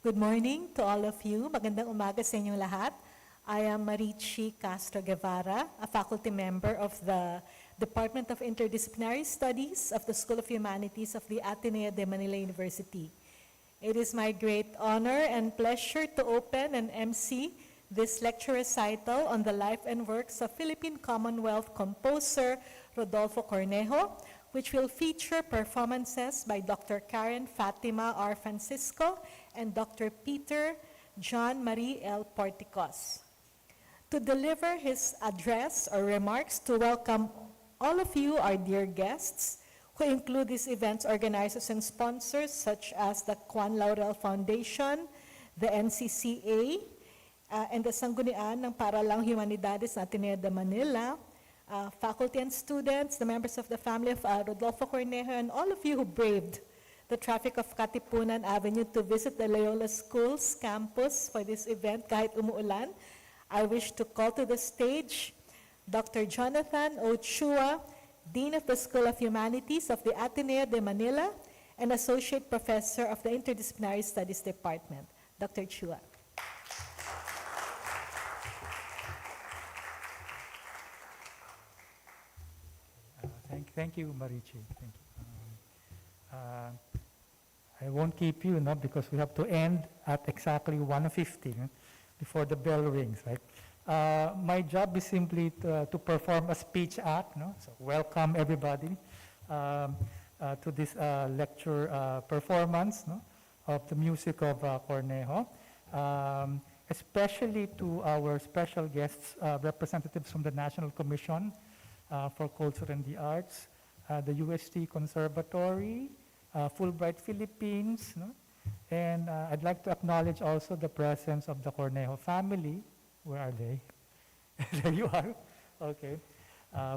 Good morning to all of you. Magandang umaga sa inyong lahat. I am Marichi Castro Guevara, a faculty member of the Department of Interdisciplinary Studies of the School of Humanities of the Ateneo de Manila University. It is my great honor and pleasure to open and MC this lecture recital on the life and works of Philippine Commonwealth composer Rodolfo Cornejo, which will feature performances by Dr. Karen Fatima R. Francisco and Dr. Peter John Marie L. Porticos. To deliver his address or remarks to welcome all of you, our dear guests, who include these events organizers and sponsors such as the Juan Laurel Foundation, the NCCA, and the Sanggunian ng Paralang Humanidades Ateneo de Manila, faculty and students, the members of the family of Rodolfo Cornejo, and all of you who braved the traffic of Katipunan Avenue to visit the Loyola School's campus for this event kahit umuulan. I wish to call to the stage Dr. Jonathan O. Chua, Dean of the School of Humanities of the Ateneo de Manila and Associate Professor of the Interdisciplinary Studies Department. Dr. Chua. Thank you, Marichi. Thank you. I won't keep you, because we have to end at exactly 1:50 before the bell rings, right? My job is simply to perform a speech act, So welcome everybody to this lecture performance of the music of Cornejo, especially to our special guests, representatives from the National Commission for Culture and the Arts, the UST Conservatory, Fulbright Philippines, and I'd like to acknowledge also the presence of the Cornejo family. Where are they? There you are. Okay.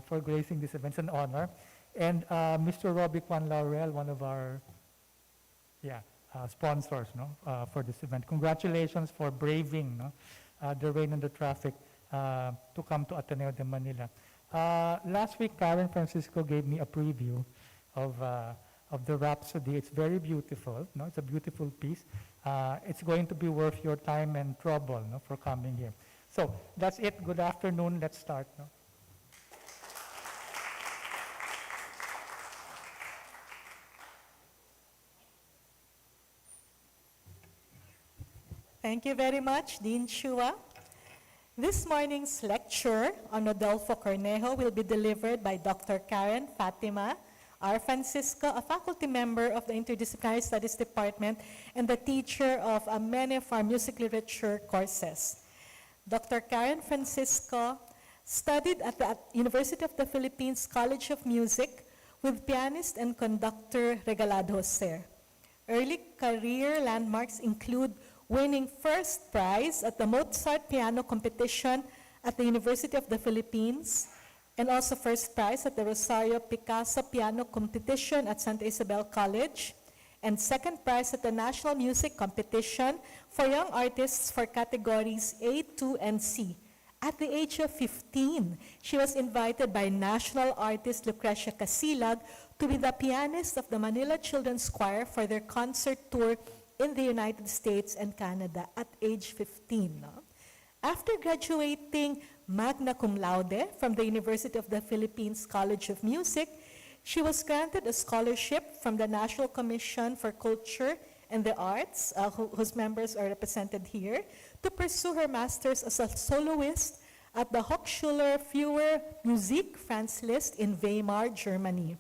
For gracing this event. It's an honor. And Mr. Robbie Juan Laurel, one of our sponsors for this event. Congratulations for braving the rain and the traffic to come to Ateneo de Manila. Last week, Karen Francisco gave me a preview of the Rhapsody. It's very beautiful. It's a beautiful piece. It's going to be worth your time and trouble for coming here. So that's it. Good afternoon. Let's start. Thank you very much, Dean Chua. This morning's lecture on Rodolfo Cornejo will be delivered by Dr. Karen Fatima R. Francisco, a faculty member of the Interdisciplinary Studies Department and the teacher of many of our music literature courses. Dr. Karen Francisco studied at the University of the Philippines College of Music with pianist and conductor Regalado Jose. Early career landmarks include winning first prize at the Mozart Piano Competition at the University of the Philippines, and also first prize at the Rosario Picasso Piano Competition at Santa Isabel College, and second prize at the National Music Competition for Young Artists for categories A, 2, and C. At the age of 15, she was invited by national artist Lucrecia Casilag to be the pianist of the Manila Children's Choir for their concert tour in the United States and Canada at age 15. After graduating magna cum laude from the University of the Philippines College of Music, she was granted a scholarship from the National Commission for Culture and the Arts, whose members are represented here, to pursue her master's as a soloist at the Hochschule für Musik Franz Liszt in Weimar, Germany.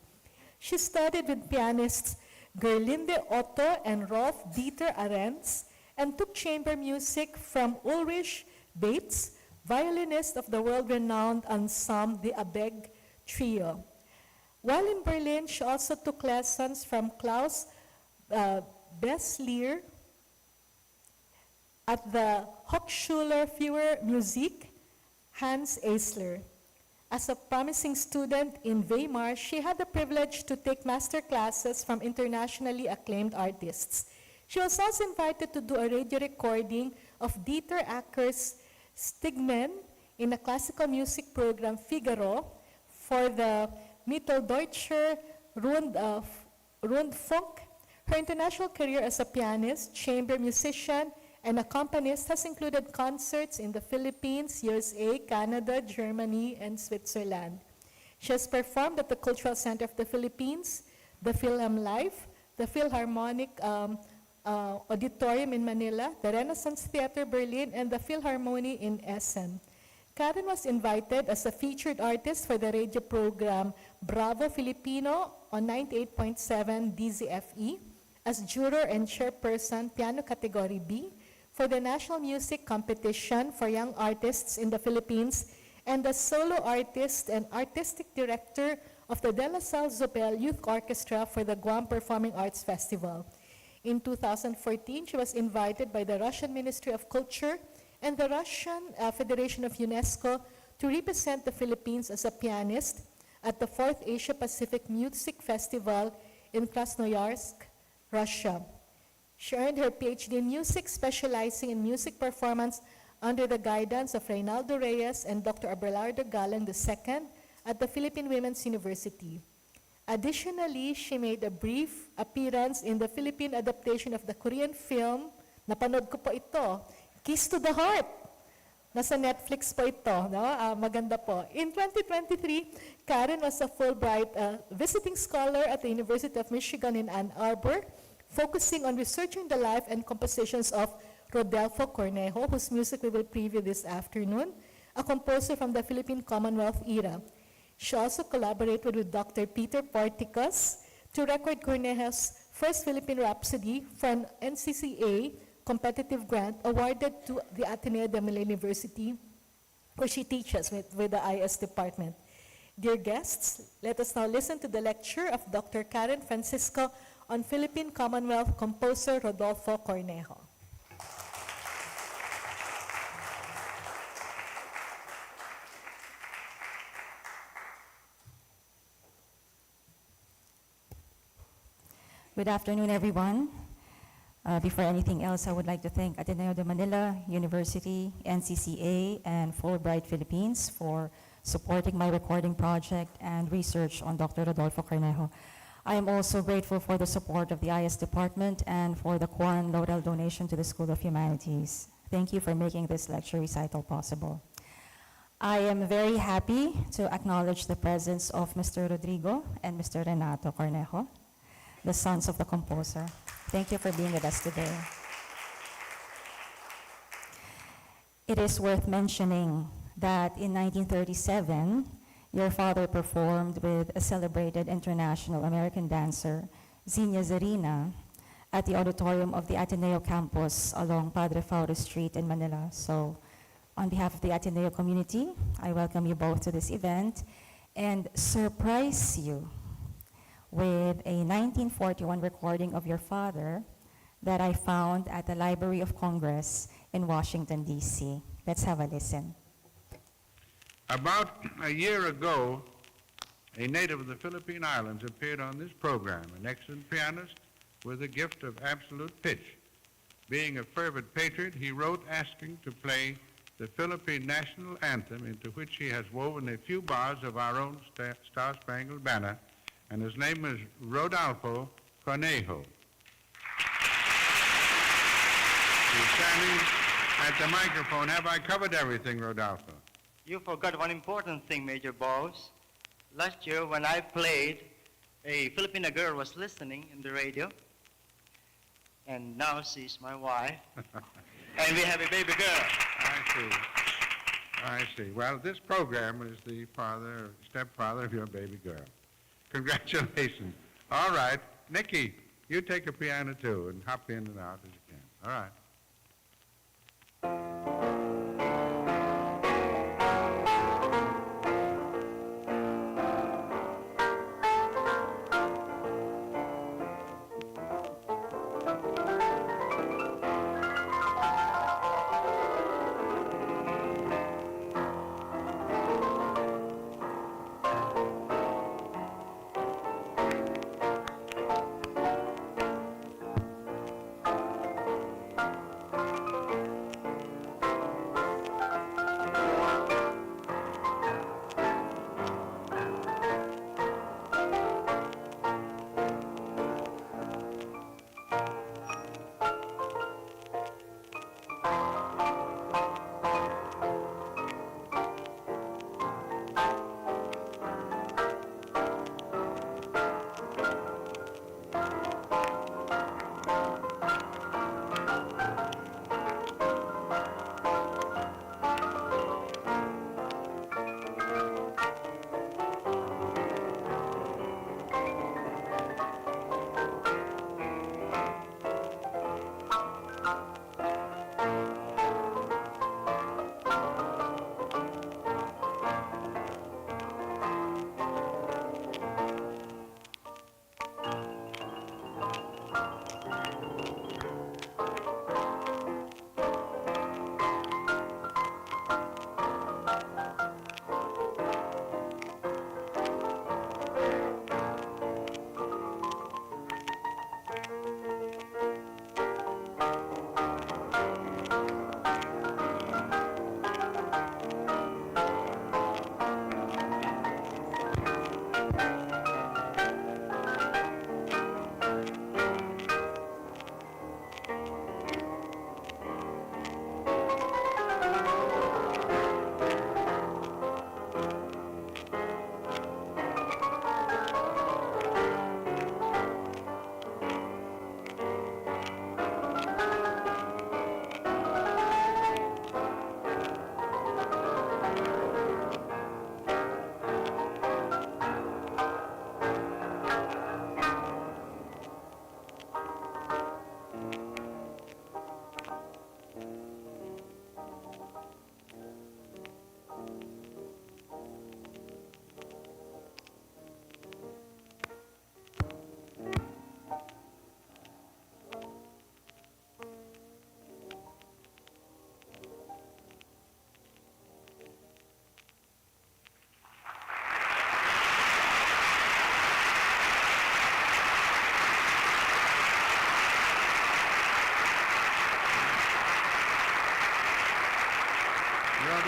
She studied with pianists Gerlinde Otto and Rolf Dieter Arenz, and took chamber music from Ulrich Bates, violinist of the world-renowned ensemble the Abegg Trio. While in Berlin, she also took lessons from Klaus Besslier at the Hochschule für Musik Hans Eisler. As a promising student in Weimar, she had the privilege to take master classes from internationally acclaimed artists. She was also invited to do a radio recording of Dieter Acker's Stigmen in a classical music program, Figaro, for the Mitteldeutscher Rundfunk. Her international career as a pianist, chamber musician, and accompanist has included concerts in the Philippines, USA, Canada, Germany, and Switzerland. She has performed at the Cultural Center of the Philippines, the Philham Life, the Philharmonic Auditorium in Manila, the Renaissance Theater Berlin, and the Philharmonie in Essen. Karen was invited as a featured artist for the radio program Bravo Filipino on 98.7 DZFE, as juror and chairperson, piano category B, for the National Music Competition for Young Artists in the Philippines, and the solo artist and artistic director of the De La Salle Zobel Youth Orchestra for the Guam Performing Arts Festival. In 2014, she was invited by the Russian Ministry of Culture and the Russian Federation of UNESCO to represent the Philippines as a pianist at the 4th Asia-Pacific Music Festival in Krasnoyarsk, Russia. She earned her PhD in music, specializing in music performance under the guidance of Reynaldo Reyes and Dr. Abelardo Galang II at the Philippine Women's University. Additionally, she made a brief appearance in the Philippine adaptation of the Korean film, napanood ko po ito, Kiss to the Heart. Nasa Netflix po ito, no? Maganda po. In 2023, Karen was a Fulbright visiting scholar at the University of Michigan in Ann Arbor, focusing on researching the life and compositions of Rodolfo Cornejo, whose music we will preview this afternoon, a composer from the Philippine Commonwealth era. She also collaborated with Dr. Peter Porticos to record Cornejo's first Philippine Rhapsody for an NCCA competitive grant awarded to the Ateneo de Manila University, where she teaches with the IS department. Dear guests, let us now listen to the lecture of Dr. Karen Francisco on Philippine Commonwealth composer Rodolfo Cornejo. Good afternoon, everyone. Before anything else, I would like to thank Ateneo de Manila University, NCCA, and Fulbright Philippines for supporting my recording project and research on Dr. Rodolfo Cornejo. I am also grateful for the support of the IS department and for the Kwan Laurel donation to the School of Humanities. Thank you for making this lecture recital possible. I am very happy to acknowledge the presence of Mr. Rodrigo and Mr. Renato Cornejo, the sons of the composer. Thank you for being with us today. It is worth mentioning that in 1937, your father performed with a celebrated international American dancer, Zina Zarina, at the auditorium of the Ateneo campus along Padre Faure Street in Manila. So, on behalf of the Ateneo community, I welcome you both to this event and surprise you with a 1941 recording of your father that I found at the Library of Congress in Washington, D.C. Let's have a listen. About a year ago, a native of the Philippine Islands appeared on this program, an excellent pianist with a gift of absolute pitch. Being a fervent patriot, he wrote asking to play the Philippine national anthem, into which he has woven a few bars of our own Star-Spangled Banner, and his name is Rodolfo Cornejo. He's standing at the microphone. Have I covered everything, Rodolfo? You forgot one important thing, Major Bowes. Last year, when I played, a Filipina girl was listening in the radio, and now she's my wife, and we have a baby girl. I see. Well, this program is the stepfather of your baby girl. Congratulations. All right. Nikki, you take a piano too and hop in and out as you can. All right.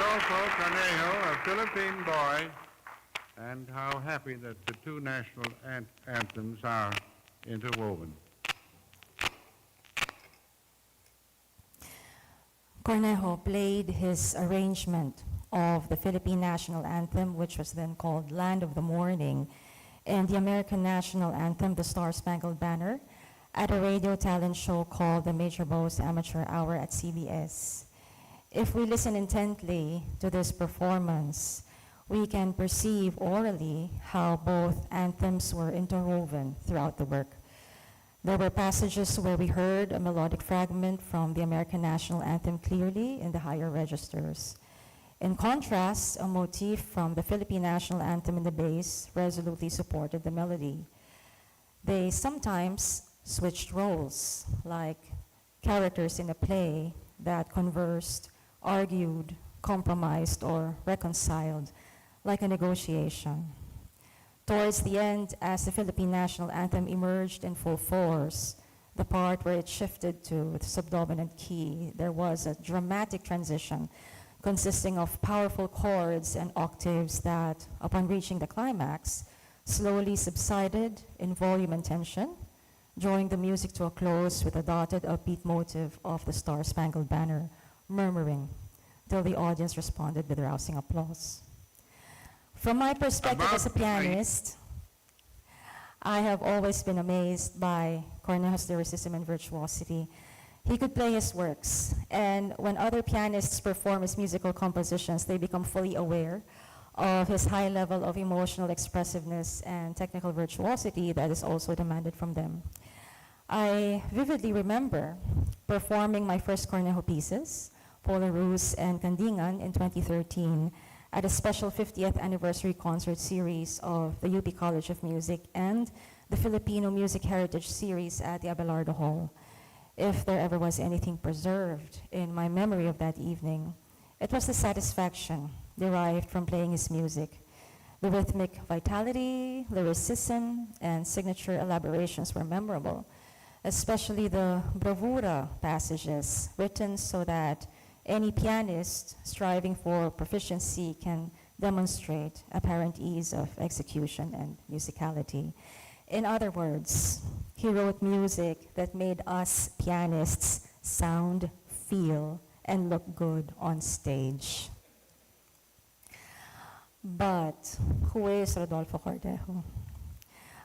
Rodolfo Cornejo, a Philippine boy, and how happy that the two national anthems are interwoven. Cornejo played his arrangement of the Philippine national anthem, which was then called Land of the Morning, and the American national anthem, the Star-Spangled Banner, at a radio talent show called the Major Bowes Amateur Hour at CBS. If we listen intently to this performance, we can perceive orally how both anthems were interwoven throughout the work. There were passages where we heard a melodic fragment from the American national anthem clearly in the higher registers. In contrast, a motif from the Philippine national anthem in the bass resolutely supported the melody. They sometimes switched roles, like characters in a play that conversed, argued, compromised, or reconciled, like a negotiation. Towards the end, as the Philippine national anthem emerged in full force, the part where it shifted to the subdominant key, there was a dramatic transition consisting of powerful chords and octaves that, upon reaching the climax, slowly subsided in volume and tension, drawing the music to a close with a dotted upbeat motive of the Star-Spangled Banner, murmuring, till the audience responded with rousing applause. From my perspective as a pianist, I have always been amazed by Cornejo's lyricism and virtuosity. He could play his works, and when other pianists perform his musical compositions, they become fully aware of his high level of emotional expressiveness and technical virtuosity that is also demanded from them. I vividly remember performing my first Cornejo pieces, Polarus and Kandingan, in 2013 at a special 50th anniversary concert series of the UP College of Music and the Filipino Music Heritage Series at the Abelardo Hall. If there ever was anything preserved in my memory of that evening, it was the satisfaction derived from playing his music. The rhythmic vitality, lyricism, and signature elaborations were memorable, especially the bravura passages written so that any pianist striving for proficiency can demonstrate apparent ease of execution and musicality. In other words, he wrote music that made us pianists sound, feel, and look good on stage. But who is Rodolfo Cornejo?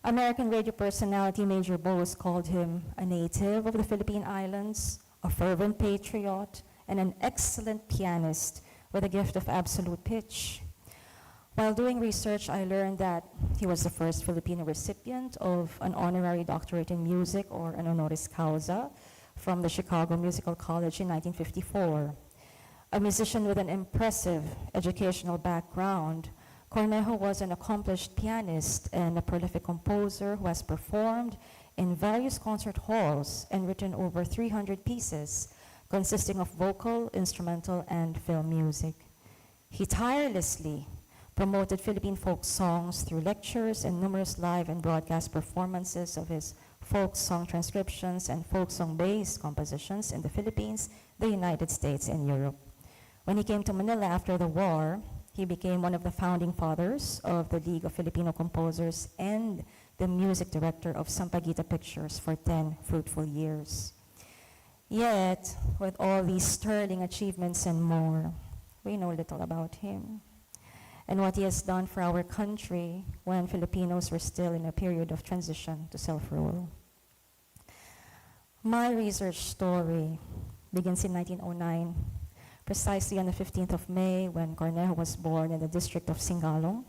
American radio personality Major Bowes called him a native of the Philippine Islands, a fervent patriot, and an excellent pianist with a gift of absolute pitch. While doing research, I learned that he was the first Filipino recipient of an honorary doctorate in music, or an honoris causa, from the Chicago Musical College in 1954. A musician with an impressive educational background, Cornejo was an accomplished pianist and a prolific composer who has performed in various concert halls and written over 300 pieces, consisting of vocal, instrumental, and film music. He tirelessly promoted Philippine folk songs through lectures and numerous live and broadcast performances of his folk song transcriptions and folk song-based compositions in the Philippines, the United States, and Europe. When he came to Manila after the war, he became one of the founding fathers of the League of Filipino Composers and the music director of Sampaguita Pictures for 10 fruitful years. Yet, with all these sterling achievements and more, we know little about him and what he has done for our country when Filipinos were still in a period of transition to self-rule. My research story begins in 1909, precisely on the 15th of May, when Cornejo was born in the district of Singalong,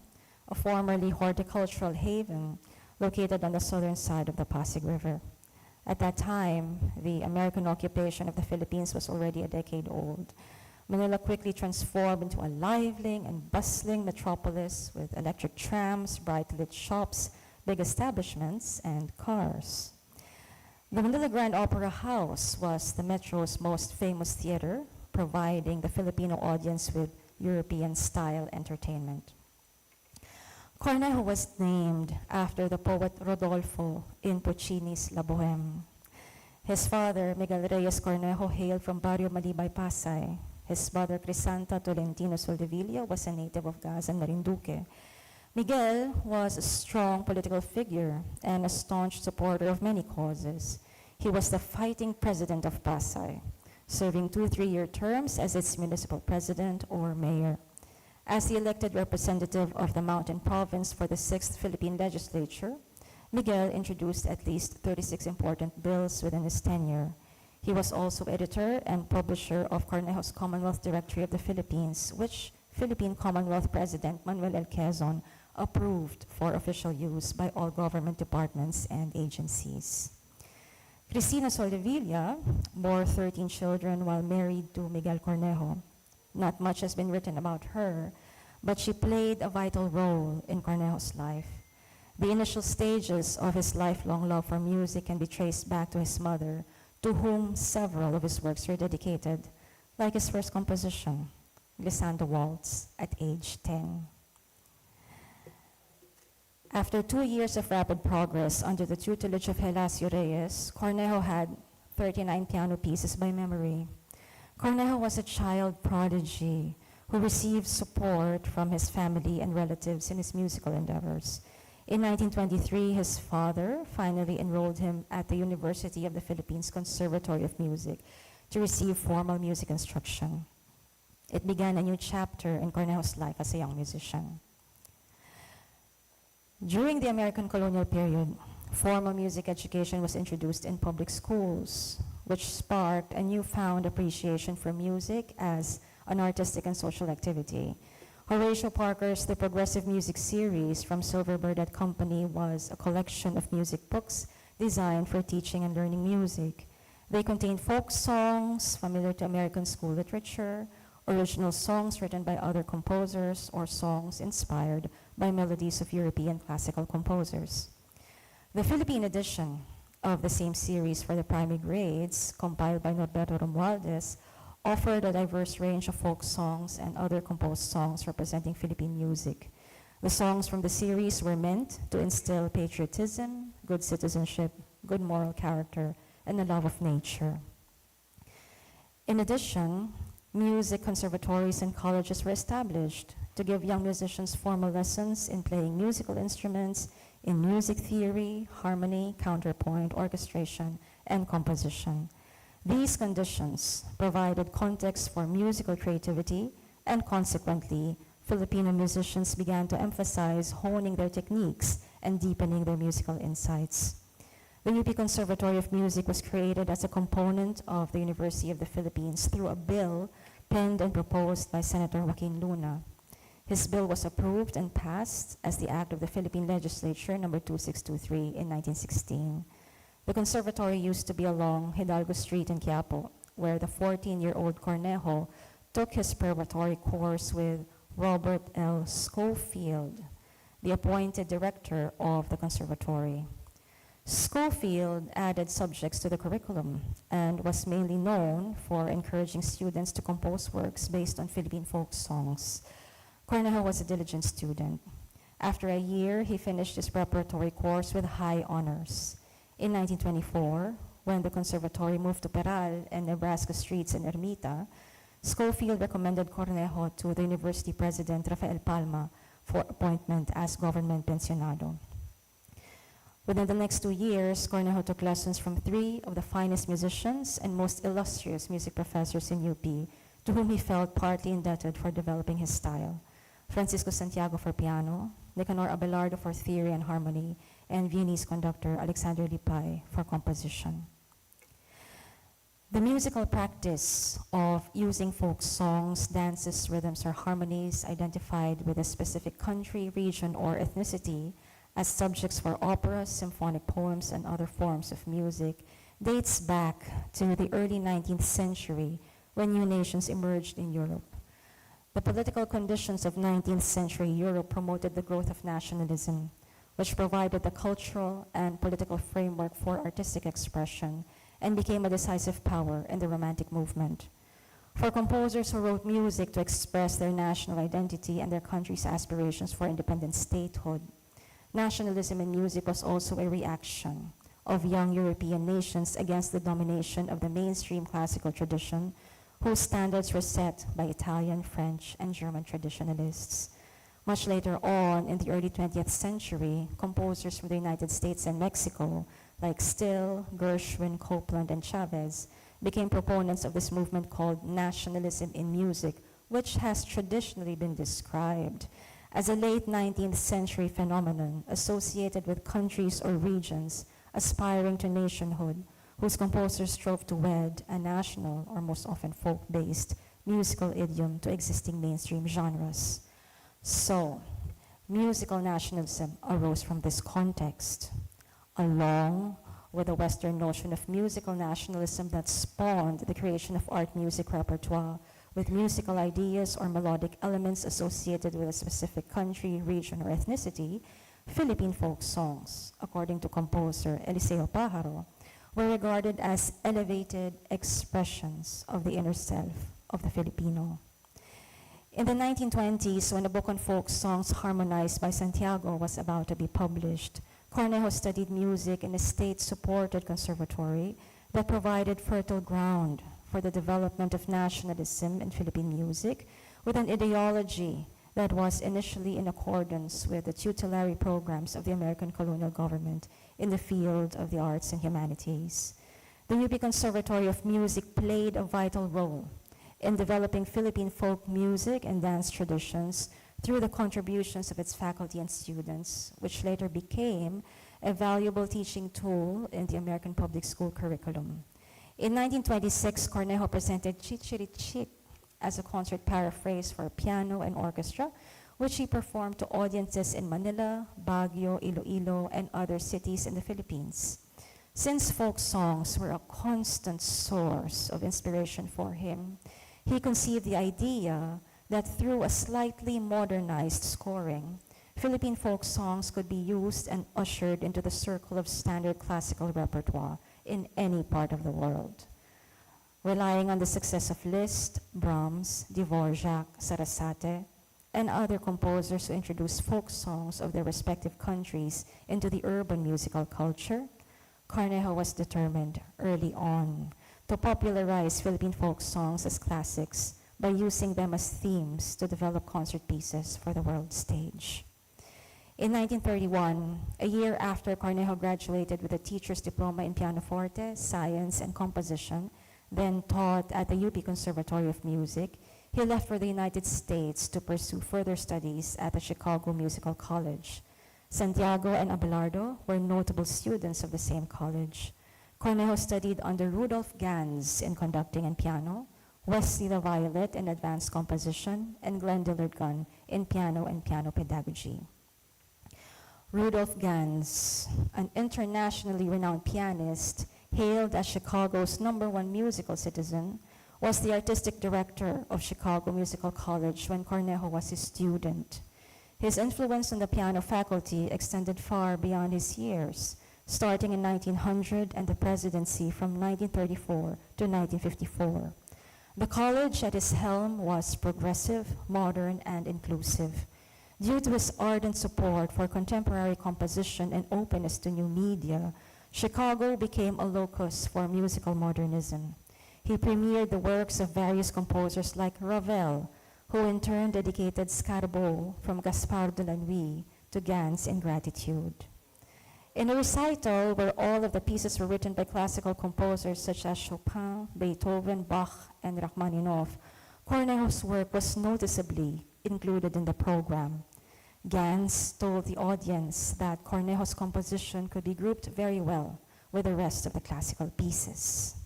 a formerly horticultural haven located on the southern side of the Pasig River. At that time, the American occupation of the Philippines was already a decade old. Manila quickly transformed into a lively and bustling metropolis with electric trams, bright lit shops, big establishments, and cars. The Manila Grand Opera House was the metro's most famous theater, providing the Filipino audience with European-style entertainment. Cornejo was named after the poet Rodolfo in Puccini's La Boheme. His father, Miguel Reyes Cornejo, hailed from Barrio Malibay, Pasay. His mother, Crisanta Tolentino Soldevilla, was a native of Gazan, Marinduque. Miguel was a strong political figure and a staunch supporter of many causes. He was the fighting president of Pasay, serving 2 3-year terms as its municipal president or mayor. As the elected representative of the Mountain Province for the 6th Philippine Legislature, Miguel introduced at least 36 important bills within his tenure. He was also editor and publisher of Cornejo's Commonwealth Directory of the Philippines, which Philippine Commonwealth President Manuel L. Quezon approved for official use by all government departments and agencies. Cristina Soldevilla bore 13 children while married to Miguel Cornejo. Not much has been written about her, but she played a vital role in Cornejo's life. The initial stages of his lifelong love for music can be traced back to his mother, to whom several of his works were dedicated, like his first composition, Glissando Waltz, at age 10. After 2 years of rapid progress under the tutelage of Gelasio Reyes, Cornejo had 39 piano pieces by memory. Cornejo was a child prodigy who received support from his family and relatives in his musical endeavors. In 1923, his father finally enrolled him at the University of the Philippines Conservatory of Music to receive formal music instruction. It began a new chapter in Cornejo's life as a young musician. During the American colonial period, formal music education was introduced in public schools, which sparked a newfound appreciation for music as an artistic and social activity. Horatio Parker's The Progressive Music series from Silverbird and Company was a collection of music books designed for teaching and learning music. They contained folk songs familiar to American school literature, original songs written by other composers, or songs inspired by melodies of European classical composers. The Philippine edition of the same series for the primary grades, compiled by Norberto Romualdez, offered a diverse range of folk songs and other composed songs representing Philippine music. The songs from the series were meant to instill patriotism, good citizenship, good moral character, and a love of nature. In addition, music conservatories and colleges were established to give young musicians formal lessons in playing musical instruments, in music theory, harmony, counterpoint, orchestration, and composition. These conditions provided context for musical creativity, and consequently, Filipino musicians began to emphasize honing their techniques and deepening their musical insights. The UP Conservatory of Music was created as a component of the University of the Philippines through a bill penned and proposed by Senator Joaquin Luna. His bill was approved and passed as the Act of the Philippine Legislature number 2623 in 1916. The conservatory used to be along Hidalgo Street in Quiapo, where the 14-year-old Cornejo took his preparatory course with Robert L. Schofield, the appointed director of the conservatory. Schofield added subjects to the curriculum and was mainly known for encouraging students to compose works based on Philippine folk songs. Cornejo was a diligent student. After a year, he finished his preparatory course with high honors. In 1924, when the conservatory moved to Peral and Nebraska Streets in Ermita, Schofield recommended Cornejo to the university president, Rafael Palma, for appointment as government pensionado. Within the next 2 years, Cornejo took lessons from 3 of the finest musicians and most illustrious music professors in UP, to whom he felt partly indebted for developing his style: Francisco Santiago for piano, Nicanor Abelardo for theory and harmony, and Viennese conductor Alexander Lipay for composition. The musical practice of using folk songs, dances, rhythms, or harmonies identified with a specific country, region, or ethnicity as subjects for operas, symphonic poems, and other forms of music dates back to the early 19th century, when new nations emerged in Europe. The political conditions of 19th century Europe promoted the growth of nationalism, which provided the cultural and political framework for artistic expression and became a decisive power in the Romantic movement. For composers who wrote music to express their national identity and their country's aspirations for independent statehood, nationalism in music was also a reaction of young European nations against the domination of the mainstream classical tradition, whose standards were set by Italian, French, and German traditionalists. Much later on, in the early 20th century, composers from the United States and Mexico, like Still, Gershwin, Copland, and Chavez, became proponents of this movement called nationalism in music, which has traditionally been described as a late 19th century phenomenon associated with countries or regions aspiring to nationhood, whose composers strove to wed a national, or most often folk-based, musical idiom to existing mainstream genres. So, musical nationalism arose from this context, along with the Western notion of musical nationalism that spawned the creation of art music repertoire with musical ideas or melodic elements associated with a specific country, region, or ethnicity. Philippine folk songs, according to composer Eliseo Pajaro, were regarded as elevated expressions of the inner self of the Filipino. In the 1920s, when a book on folk songs harmonized by Santiago was about to be published, Cornejo studied music in a state-supported conservatory that provided fertile ground for the development of nationalism in Philippine music with an ideology that was initially in accordance with the tutelary programs of the American colonial government in the field of the arts and humanities. The UP Conservatory of Music played a vital role in developing Philippine folk music and dance traditions through the contributions of its faculty and students, which later became a valuable teaching tool in the American public school curriculum. In 1926, Cornejo presented Chichirichik as a concert paraphrase for piano and orchestra, which he performed to audiences in Manila, Baguio, Iloilo, and other cities in the Philippines. Since folk songs were a constant source of inspiration for him, he conceived the idea that through a slightly modernized scoring, Philippine folk songs could be used and ushered into the circle of standard classical repertoire in any part of the world. Relying on the success of Liszt, Brahms, Dvorak, Sarasate, and other composers who introduced folk songs of their respective countries into the urban musical culture, Cornejo was determined early on to popularize Philippine folk songs as classics by using them as themes to develop concert pieces for the world stage. In 1931, a year after Cornejo graduated with a teacher's diploma in pianoforte, science, and composition, then taught at the UP Conservatory of Music, he left for the United States to pursue further studies at the Chicago Musical College. Santiago and Abelardo were notable students of the same college. Cornejo studied under Rudolf Ganz in conducting and piano, Wesley the Violet in advanced composition, and Glenn Dillard Gunn in piano and piano pedagogy. Rudolf Ganz, an internationally renowned pianist, hailed as Chicago's #1 musical citizen, was the artistic director of Chicago Musical College when Cornejo was his student. His influence on the piano faculty extended far beyond his years, starting in 1900 and the presidency from 1934 to 1954. The college at his helm was progressive, modern, and inclusive. Due to his ardent support for contemporary composition and openness to new media, Chicago became a locus for musical modernism. He premiered the works of various composers like Ravel, who in turn dedicated Scarbo from Gaspard de la Nuit to Ganz in gratitude. In a recital where all of the pieces were written by classical composers such as Chopin, Beethoven, Bach, and Rachmaninoff, Cornejo's work was noticeably included in the program. Ganz told the audience that Cornejo's composition could be grouped very well with the rest of the classical pieces.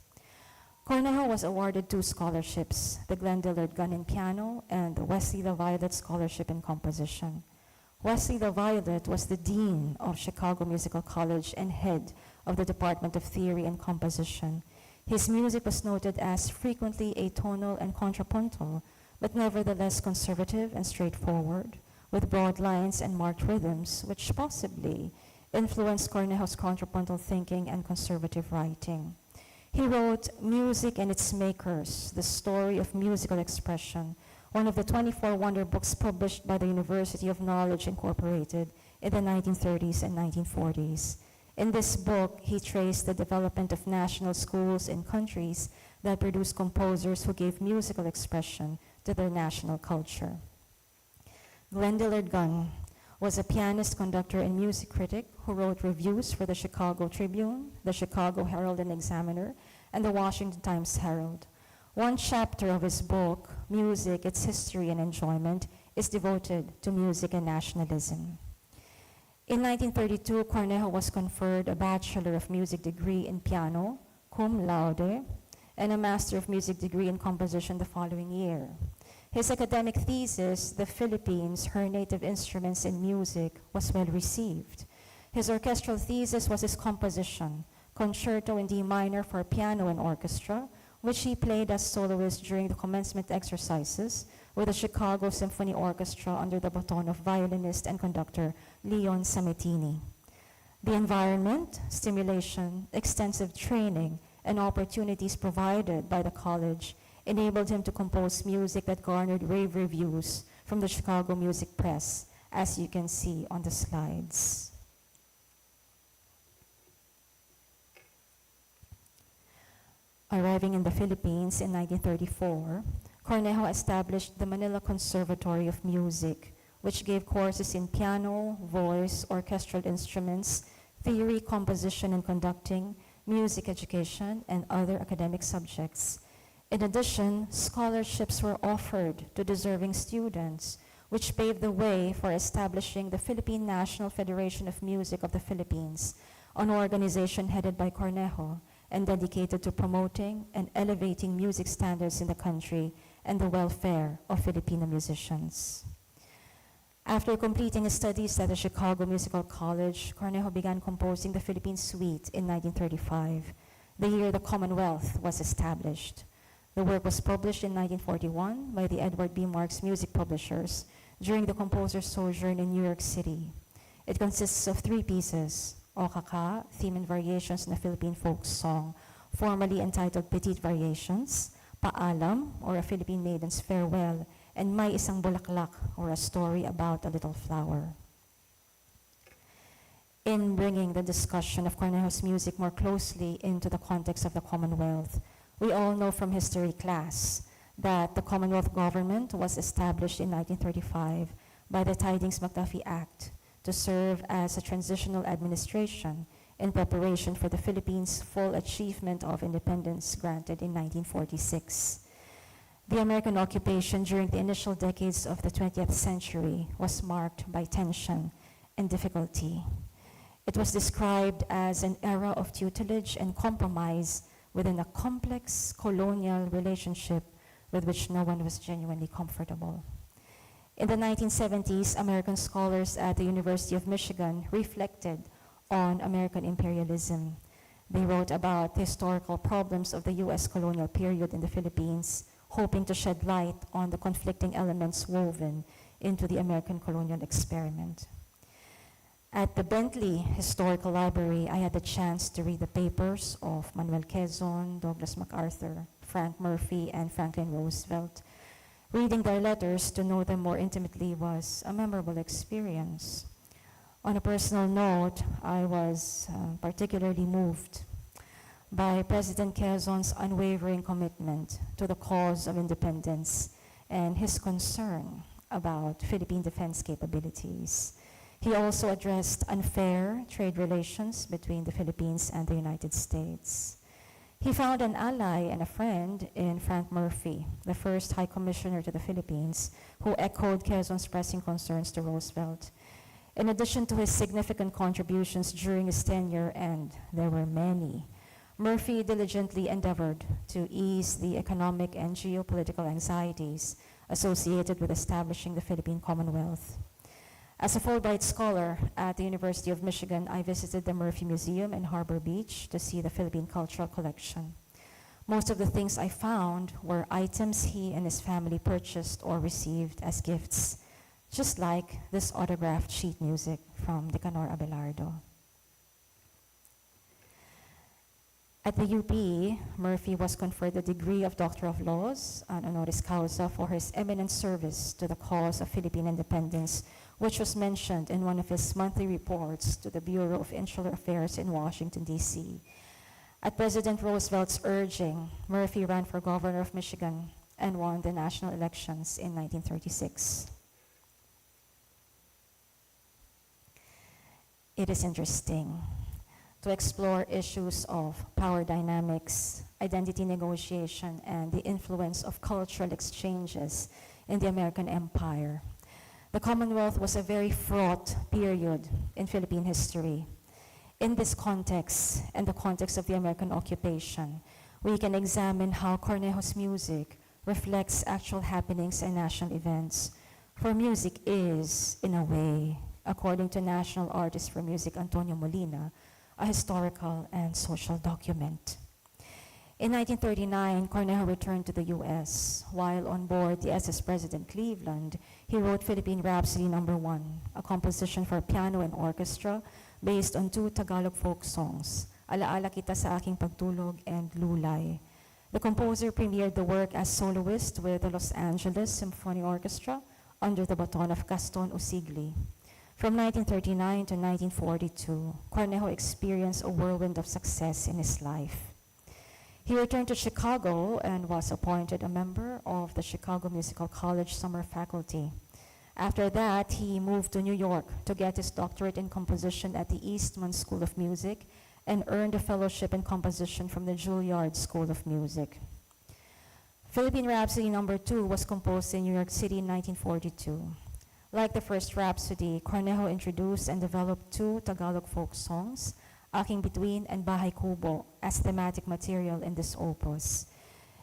Cornejo was awarded 2 scholarships, the Glenn Dillard Gunn in piano and the Wesley the Violet Scholarship in composition. Wesley the Violet was the dean of Chicago Musical College and head of the Department of Theory and Composition. His music was noted as frequently atonal and contrapuntal, but nevertheless conservative and straightforward, with broad lines and marked rhythms, which possibly influenced Cornejo's contrapuntal thinking and conservative writing. He wrote Music and Its Makers, The Story of Musical Expression, one of the 24 wonder books published by the University of Knowledge Incorporated in the 1930s and 1940s. In this book, he traced the development of national schools in countries that produced composers who gave musical expression to their national culture. Glenn Dillard Gunn was a pianist, conductor, and music critic who wrote reviews for the Chicago Tribune, the Chicago Herald and Examiner, and the Washington Times Herald. One chapter of his book, Music, Its History and Enjoyment, is devoted to music and nationalism. In 1932, Cornejo was conferred a Bachelor of Music degree in piano, cum laude, and a Master of Music degree in composition the following year. His academic thesis, The Philippines, Her Native Instruments in Music, was well received. His orchestral thesis was his composition, Concerto in D minor for piano and orchestra, which he played as soloist during the commencement exercises with the Chicago Symphony Orchestra under the baton of violinist and conductor Leon Sametini. The environment, stimulation, extensive training, and opportunities provided by the college enabled him to compose music that garnered rave reviews from the Chicago music press, as you can see on the slides. Arriving in the Philippines in 1934, Cornejo established the Manila Conservatory of Music, which gave courses in piano, voice, orchestral instruments, theory, composition and conducting, music education, and other academic subjects. In addition, scholarships were offered to deserving students, which paved the way for establishing the Philippine National Federation of Music of the Philippines, an organization headed by Cornejo and dedicated to promoting and elevating music standards in the country and the welfare of Filipino musicians. After completing his studies at the Chicago Musical College, Cornejo began composing the Philippine Suite in 1935, the year the Commonwealth was established. The work was published in 1941 by the Edward B. Marks Music Publishers during the composer's sojourn in New York City. It consists of 3 pieces: Okaka, Theme and Variations in a Philippine Folk Song, formerly entitled Petite Variations, Paalam, or A Philippine Maiden's Farewell, and May Isang Bulaklak, or A Story About a Little Flower. In bringing the discussion of Cornejo's music more closely into the context of the Commonwealth, we all know from history class that the Commonwealth government was established in 1935 by the Tidings-McDuffie Act to serve as a transitional administration in preparation for the Philippines' full achievement of independence granted in 1946. The American occupation during the initial decades of the 20th century was marked by tension and difficulty. It was described as an era of tutelage and compromise within a complex colonial relationship with which no one was genuinely comfortable. In the 1970s, American scholars at the University of Michigan reflected on American imperialism. They wrote about the historical problems of the U.S. colonial period in the Philippines, hoping to shed light on the conflicting elements woven into the American colonial experiment. At the Bentley Historical Library, I had the chance to read the papers of Manuel Quezon, Douglas MacArthur, Frank Murphy, and Franklin Roosevelt. Reading their letters to know them more intimately was a memorable experience. On a personal note, I was particularly moved by President Quezon's unwavering commitment to the cause of independence and his concern about Philippine defense capabilities. He also addressed unfair trade relations between the Philippines and the United States. He found an ally and a friend in Frank Murphy, the first High Commissioner to the Philippines, who echoed Quezon's pressing concerns to Roosevelt. In addition to his significant contributions during his tenure, and there were many, Murphy diligently endeavored to ease the economic and geopolitical anxieties associated with establishing the Philippine Commonwealth. As a Fulbright scholar at the University of Michigan, I visited the Murphy Museum in Harbor Beach to see the Philippine Cultural Collection. Most of the things I found were items he and his family purchased or received as gifts, just like this autographed sheet music from Nicanor Abelardo. At the UP, Murphy was conferred the degree of Doctor of Laws, an honoris causa, for his eminent service to the cause of Philippine independence, which was mentioned in one of his monthly reports to the Bureau of Insular Affairs in Washington, D.C. At President Roosevelt's urging, Murphy ran for governor of Michigan and won the national elections in 1936. It is interesting to explore issues of power dynamics, identity negotiation, and the influence of cultural exchanges in the American Empire. The Commonwealth was a very fraught period in Philippine history. In this context, and the context of the American occupation, we can examine how Cornejo's music reflects actual happenings and national events. For music is, in a way, according to National Artist for Music Antonio Molina, a historical and social document. In 1939, Cornejo returned to the U.S. While on board the SS President Cleveland, he wrote Philippine Rhapsody No. 1, a composition for piano and orchestra based on 2 Tagalog folk songs, Alaala Kita sa Aking Pagtulog and Lulay. The composer premiered the work as soloist with the Los Angeles Symphony Orchestra under the baton of Gaston Usigli. From 1939 to 1942, Cornejo experienced a whirlwind of success in his life. He returned to Chicago and was appointed a member of the Chicago Musical College summer faculty. After that, he moved to New York to get his doctorate in composition at the Eastman School of Music and earned a fellowship in composition from the Juilliard School of Music. Philippine Rhapsody No. 2 was composed in New York City in 1942. Like the first Rhapsody, Cornejo introduced and developed 2 Tagalog folk songs, Aking Bituin and Bahay Kubo, as thematic material in this opus.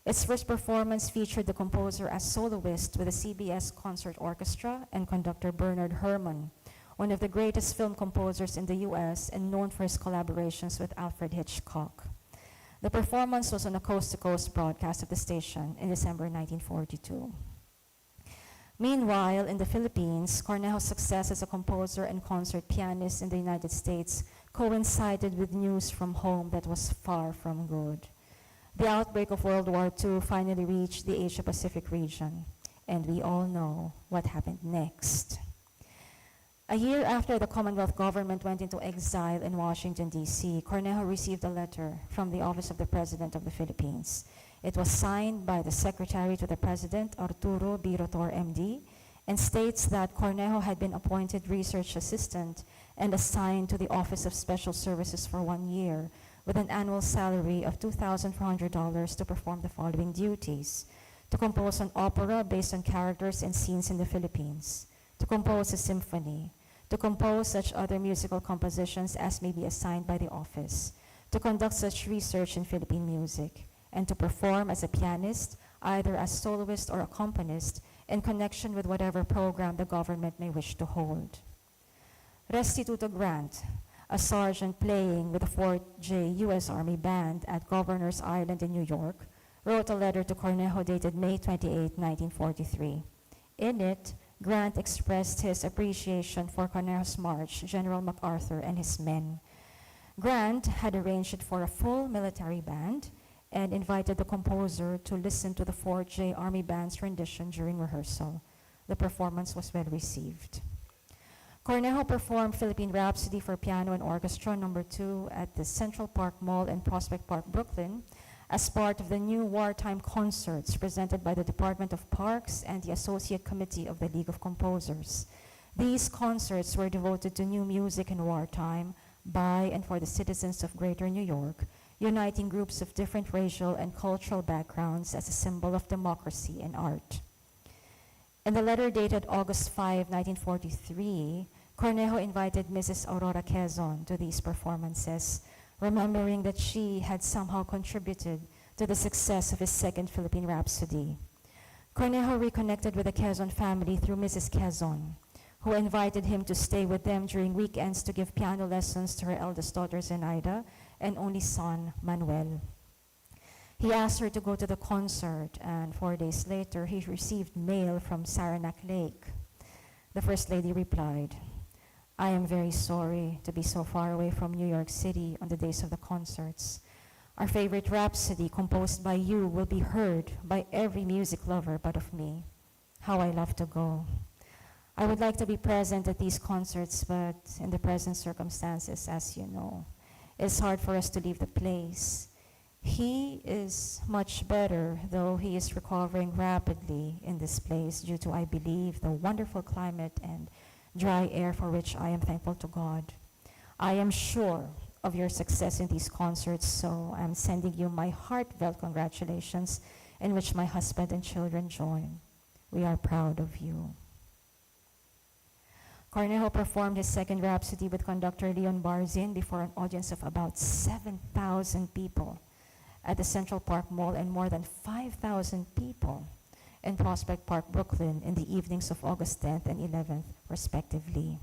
Its first performance featured the composer as soloist with the CBS Concert Orchestra and conductor Bernard Herrmann, one of the greatest film composers in the U.S. and known for his collaborations with Alfred Hitchcock. The performance was on a coast-to-coast broadcast of the station in December 1942. Meanwhile, in the Philippines, Cornejo's success as a composer and concert pianist in the United States coincided with news from home that was far from good. The outbreak of World War II finally reached the Asia-Pacific region, and we all know what happened next. A year after the Commonwealth government went into exile in Washington, D.C., Cornejo received a letter from the Office of the President of the Philippines. It was signed by the Secretary to the President, Arturo B. Rotor, MD, and states that Cornejo had been appointed research assistant and assigned to the Office of Special Services for 1 year with an annual salary of $2,400 to perform the following duties: to compose an opera based on characters and scenes in the Philippines, to compose a symphony, to compose such other musical compositions as may be assigned by the office, to conduct such research in Philippine music, and to perform as a pianist, either as soloist or accompanist, in connection with whatever program the government may wish to hold. Restituto Grant, a sergeant playing with the 4th J U.S. Army Band at Governor's Island in New York, wrote a letter to Cornejo dated May 28, 1943. In it, Grant expressed his appreciation for Cornejo's march, General MacArthur, and his men. Grant had arranged it for a full military band and invited the composer to listen to the 4th J Army Band's rendition during rehearsal. The performance was well received. Cornejo performed Philippine Rhapsody for Piano and Orchestra No. 2 at the Central Park Mall in Prospect Park, Brooklyn, as part of the new wartime concerts presented by the Department of Parks and the Associate Committee of the League of Composers. These concerts were devoted to new music in wartime by and for the citizens of Greater New York, uniting groups of different racial and cultural backgrounds as a symbol of democracy and art. In the letter dated August 5, 1943, Cornejo invited Mrs. Aurora Quezon to these performances, remembering that she had somehow contributed to the success of his second Philippine Rhapsody. Cornejo reconnected with the Quezon family through Mrs. Quezon, who invited him to stay with them during weekends to give piano lessons to her eldest daughter Zenaida and only son Manuel. He asked her to go to the concert, and 4 days later he received mail from Saranac Lake. The First Lady replied, "I am very sorry to be so far away from New York City on the days of the concerts. Our favorite rhapsody composed by you will be heard by every music lover but of me. How I love to go. I would like to be present at these concerts, but in the present circumstances, as you know, it's hard for us to leave the place. He is much better, though he is recovering rapidly in this place due to, I believe, the wonderful climate and dry air for which I am thankful to God. I am sure of your success in these concerts, so I'm sending you my heartfelt congratulations, in which my husband and children join. We are proud of you. Cornejo performed his second Rhapsody with conductor Leon Barzin before an audience of about 7,000 people at the Central Park Mall and more than 5,000 people in Prospect Park, Brooklyn in the evenings of August 10th and 11th, respectively.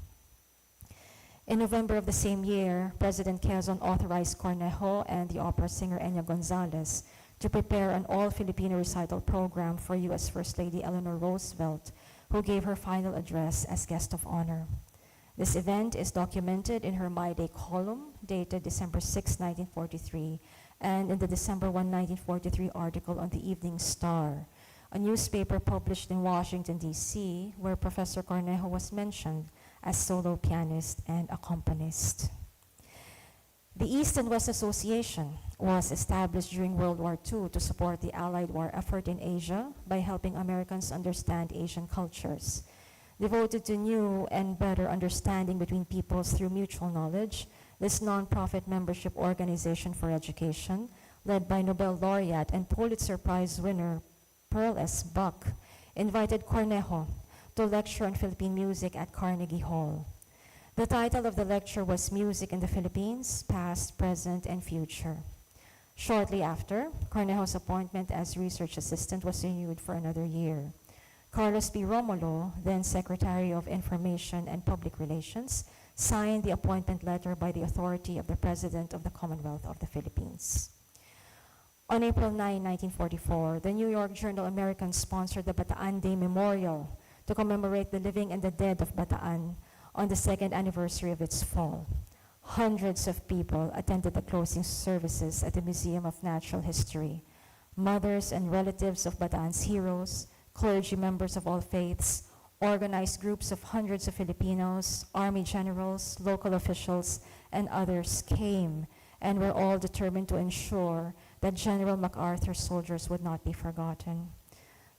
In November of the same year, President Quezon authorized Cornejo and the opera singer Enya Gonzalez to prepare an all-Filipino recital program for U.S. First Lady Eleanor Roosevelt, who gave her final address as guest of honor. This event is documented in her My Day column, dated December 6, 1943, and in the December 1, 1943 article on the Evening Star, a newspaper published in Washington, D.C., where Professor Cornejo was mentioned as solo pianist and accompanist. The East and West Association was established during World War II to support the Allied war effort in Asia by helping Americans understand Asian cultures. Devoted to new and better understanding between peoples through mutual knowledge, this nonprofit membership organization for education, led by Nobel laureate and Pulitzer Prize winner Pearl S. Buck, invited Cornejo to lecture on Philippine music at Carnegie Hall. The title of the lecture was Music in the Philippines, Past, Present, and Future. Shortly after, Cornejo's appointment as research assistant was renewed for another year. Carlos B. Romulo, then Secretary of Information and Public Relations, signed the appointment letter by the authority of the President of the Commonwealth of the Philippines. On April 9, 1944, the New York Journal American sponsored the Bataan Day Memorial to commemorate the living and the dead of Bataan on the second anniversary of its fall. Hundreds of people attended the closing services at the Museum of Natural History. Mothers and relatives of Bataan's heroes, clergy members of all faiths, organized groups of hundreds of Filipinos, army generals, local officials, and others came and were all determined to ensure that General MacArthur's soldiers would not be forgotten.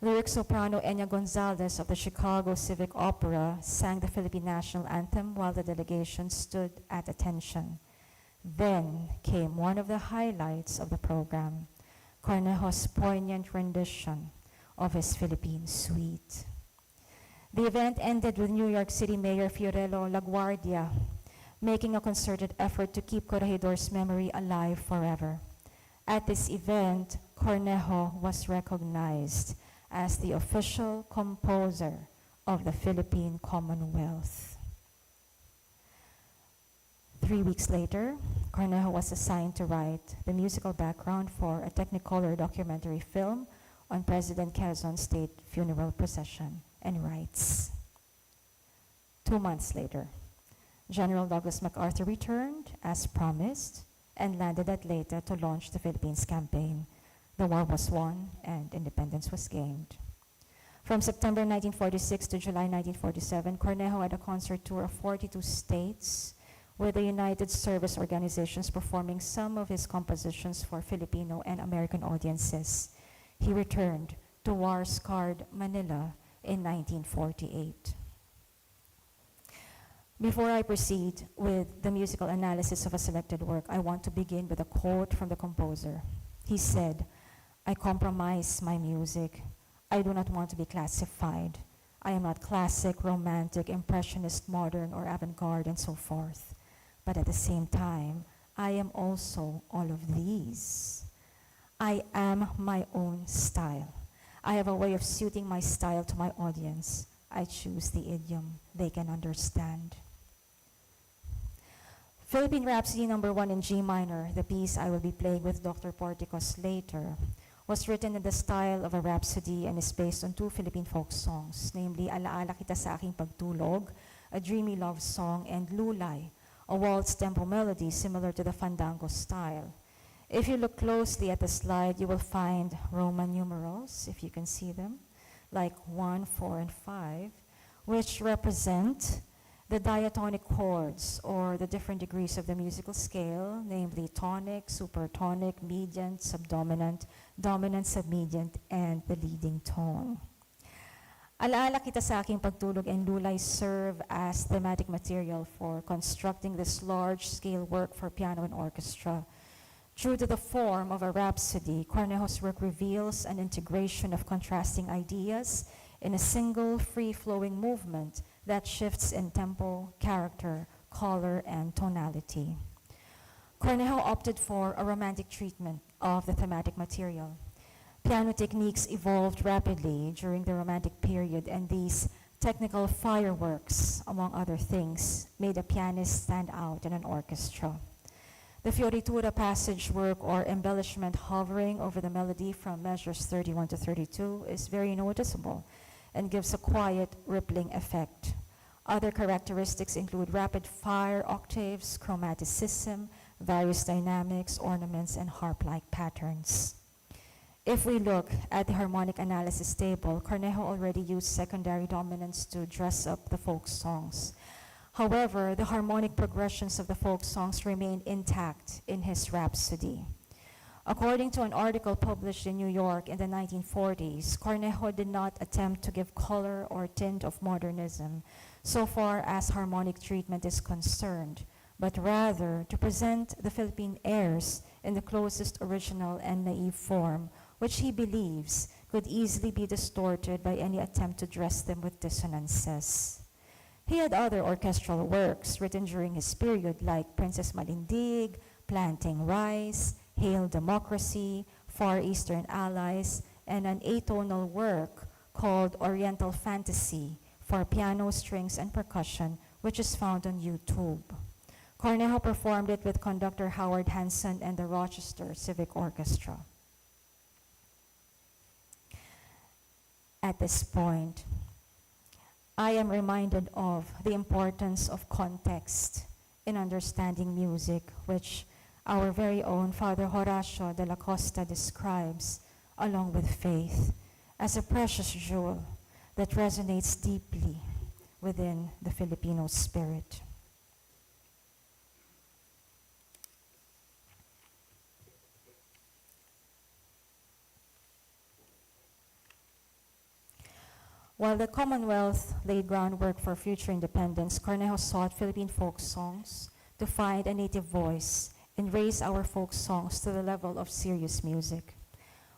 Lyric soprano Enya Gonzalez of the Chicago Civic Opera sang the Philippine national anthem while the delegation stood at attention. Then came one of the highlights of the program, Cornejo's poignant rendition of his Philippine Suite. The event ended with New York City Mayor Fiorello LaGuardia making a concerted effort to keep Corregidor's memory alive forever. At this event, Cornejo was recognized as the official composer of the Philippine Commonwealth. 3 weeks later, Cornejo was assigned to write the musical background for a Technicolor documentary film on President Quezon's state funeral procession, and writes, 2 months later, General Douglas MacArthur returned, as promised, and landed at Leyte to launch the Philippines campaign. The war was won and independence was gained. From September 1946 to July 1947, Cornejo had a concert tour of 42 states with the United Service Organizations performing some of his compositions for Filipino and American audiences. He returned to war-scarred Manila in 1948. Before I proceed with the musical analysis of a selected work, I want to begin with a quote from the composer. He said, "I compromise my music. I do not want to be classified. I am not classic, romantic, impressionist, modern, or avant-garde, and so forth. But at the same time, I am also all of these. I am my own style. I have a way of suiting my style to my audience. I choose the idiom they can understand." Philippine Rhapsody No. 1 in G minor, the piece I will be playing with Dr. Porticos later, was written in the style of a rhapsody and is based on 2 Philippine folk songs, namely Alaala Kita sa Aking Pagtulog, a dreamy love song, and Lulay, a waltz tempo melody similar to the fandango style. If you look closely at the slide, you will find Roman numerals, if you can see them, like 1, 4, and 5, which represent the diatonic chords, or the different degrees of the musical scale, namely tonic, supertonic, mediant, subdominant, dominant, submediant, and the leading tone. Alaala kita sa aking pagtulog and lulay serve as thematic material for constructing this large-scale work for piano and orchestra. True to the form of a rhapsody, Cornejo's work reveals an integration of contrasting ideas in a single free-flowing movement that shifts in tempo, character, color, and tonality. Cornejo opted for a romantic treatment of the thematic material. Piano techniques evolved rapidly during the Romantic period, and these technical fireworks, among other things, made a pianist stand out in an orchestra. The fioritura passage work, or embellishment hovering over the melody from measures 31 to 32, is very noticeable and gives a quiet, rippling effect. Other characteristics include rapid-fire octaves, chromaticism, various dynamics, ornaments, and harp-like patterns. If we look at the harmonic analysis table, Cornejo already used secondary dominants to dress up the folk songs. However, the harmonic progressions of the folk songs remain intact in his Rhapsody. According to an article published in New York in the 1940s, Cornejo did not attempt to give color or tint of modernism so far as harmonic treatment is concerned, but rather to present the Philippine airs in the closest original and naive form, which he believes could easily be distorted by any attempt to dress them with dissonances. He had other orchestral works written during his period, like Princess Malindig, Planting Rice, Hail Democracy, Far Eastern Allies, and an atonal work called Oriental Fantasy for piano, strings, and percussion, which is found on YouTube. Cornejo performed it with conductor Howard Hanson and the Rochester Civic Orchestra. At this point, I am reminded of the importance of context in understanding music, which our very own Father Horacio de la Costa describes, along with faith, as a precious jewel that resonates deeply within the Filipino spirit. While the Commonwealth laid groundwork for future independence, Cornejo sought Philippine folk songs to find a native voice and raise our folk songs to the level of serious music.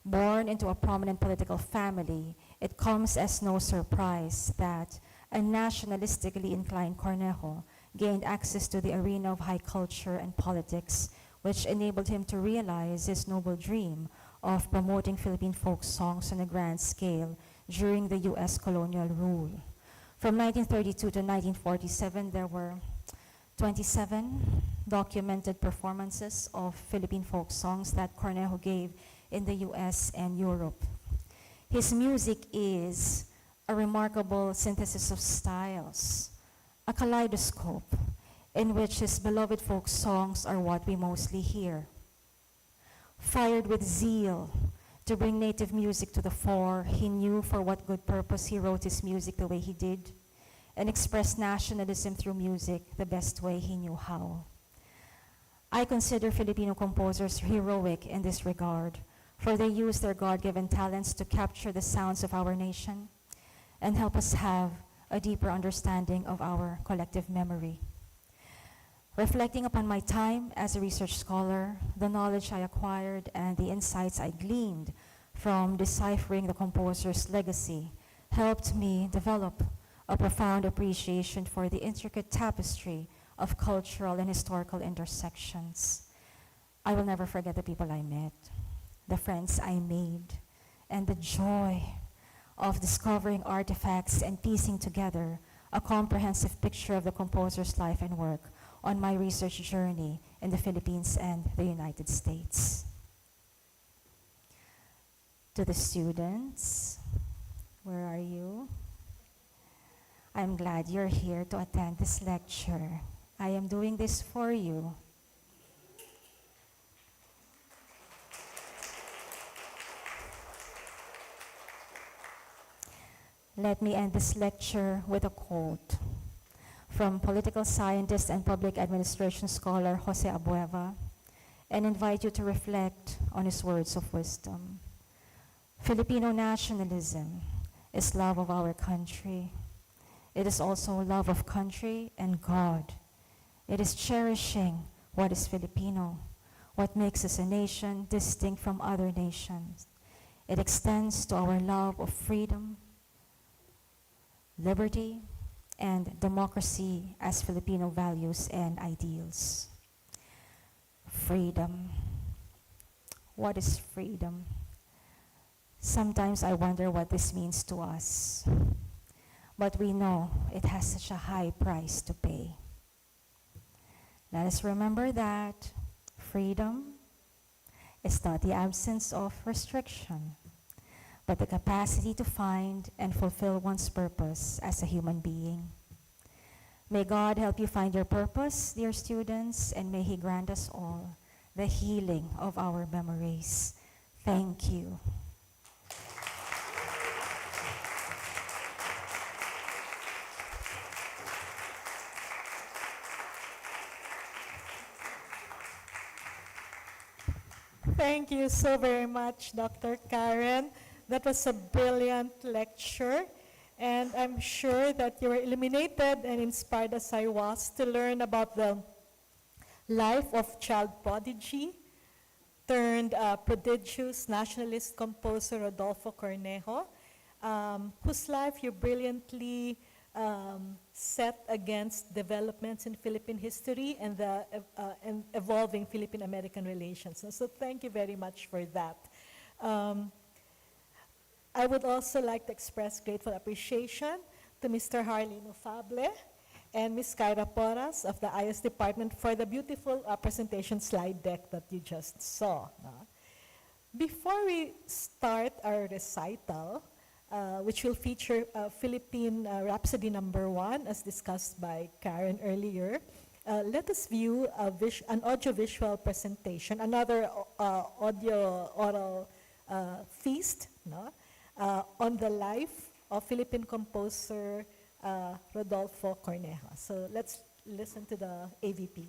Born into a prominent political family, it comes as no surprise that a nationalistically inclined Cornejo gained access to the arena of high culture and politics, which enabled him to realize his noble dream of promoting Philippine folk songs on a grand scale during the U.S. colonial rule. From 1932 to 1947, there were 27 documented performances of Philippine folk songs that Cornejo gave in the U.S. and Europe. His music is a remarkable synthesis of styles, a kaleidoscope in which his beloved folk songs are what we mostly hear. Fired with zeal to bring native music to the fore, he knew for what good purpose he wrote his music the way he did, and expressed nationalism through music the best way he knew how. I consider Filipino composers heroic in this regard, for they use their God-given talents to capture the sounds of our nation and help us have a deeper understanding of our collective memory. Reflecting upon my time as a research scholar, the knowledge I acquired and the insights I gleaned from deciphering the composer's legacy helped me develop a profound appreciation for the intricate tapestry of cultural and historical intersections. I will never forget the people I met, the friends I made, and the joy of discovering artifacts and piecing together a comprehensive picture of the composer's life and work on my research journey in the Philippines and the United States. To the students, where are you? I'm glad you're here to attend this lecture. I am doing this for you. Let me end this lecture with a quote from political scientist and public administration scholar Jose Abueva, and invite you to reflect on his words of wisdom. Filipino nationalism is love of our country. It is also love of country and God. It is cherishing what is Filipino, what makes us a nation distinct from other nations. It extends to our love of freedom, liberty, and democracy as Filipino values and ideals. Freedom. What is freedom? Sometimes I wonder what this means to us, but we know it has such a high price to pay. Let us remember that freedom is not the absence of restriction, but the capacity to find and fulfill one's purpose as a human being. May God help you find your purpose, dear students, and may He grant us all the healing of our memories. Thank you. Thank you so very much, Dr. Karen. That was a brilliant lecture, and I'm sure that you were illuminated and inspired as I was to learn about the life of child prodigy turned prodigious nationalist composer Rodolfo Cornejo, whose life you brilliantly set against developments in Philippine history and the and evolving Philippine-American relations. And so thank you very much for that. I would also like to express grateful appreciation to Mr. Harlino Fable and Ms. Kyra Porras of the IS Department for the beautiful presentation slide deck that you just saw. Before we start our recital, which will feature Philippine Rhapsody Number 1, as discussed by Karen earlier, let us view an audiovisual presentation, another audio-oral feast, no? On the life of Philippine composer Rodolfo Cornejo. So let's listen to the AVP.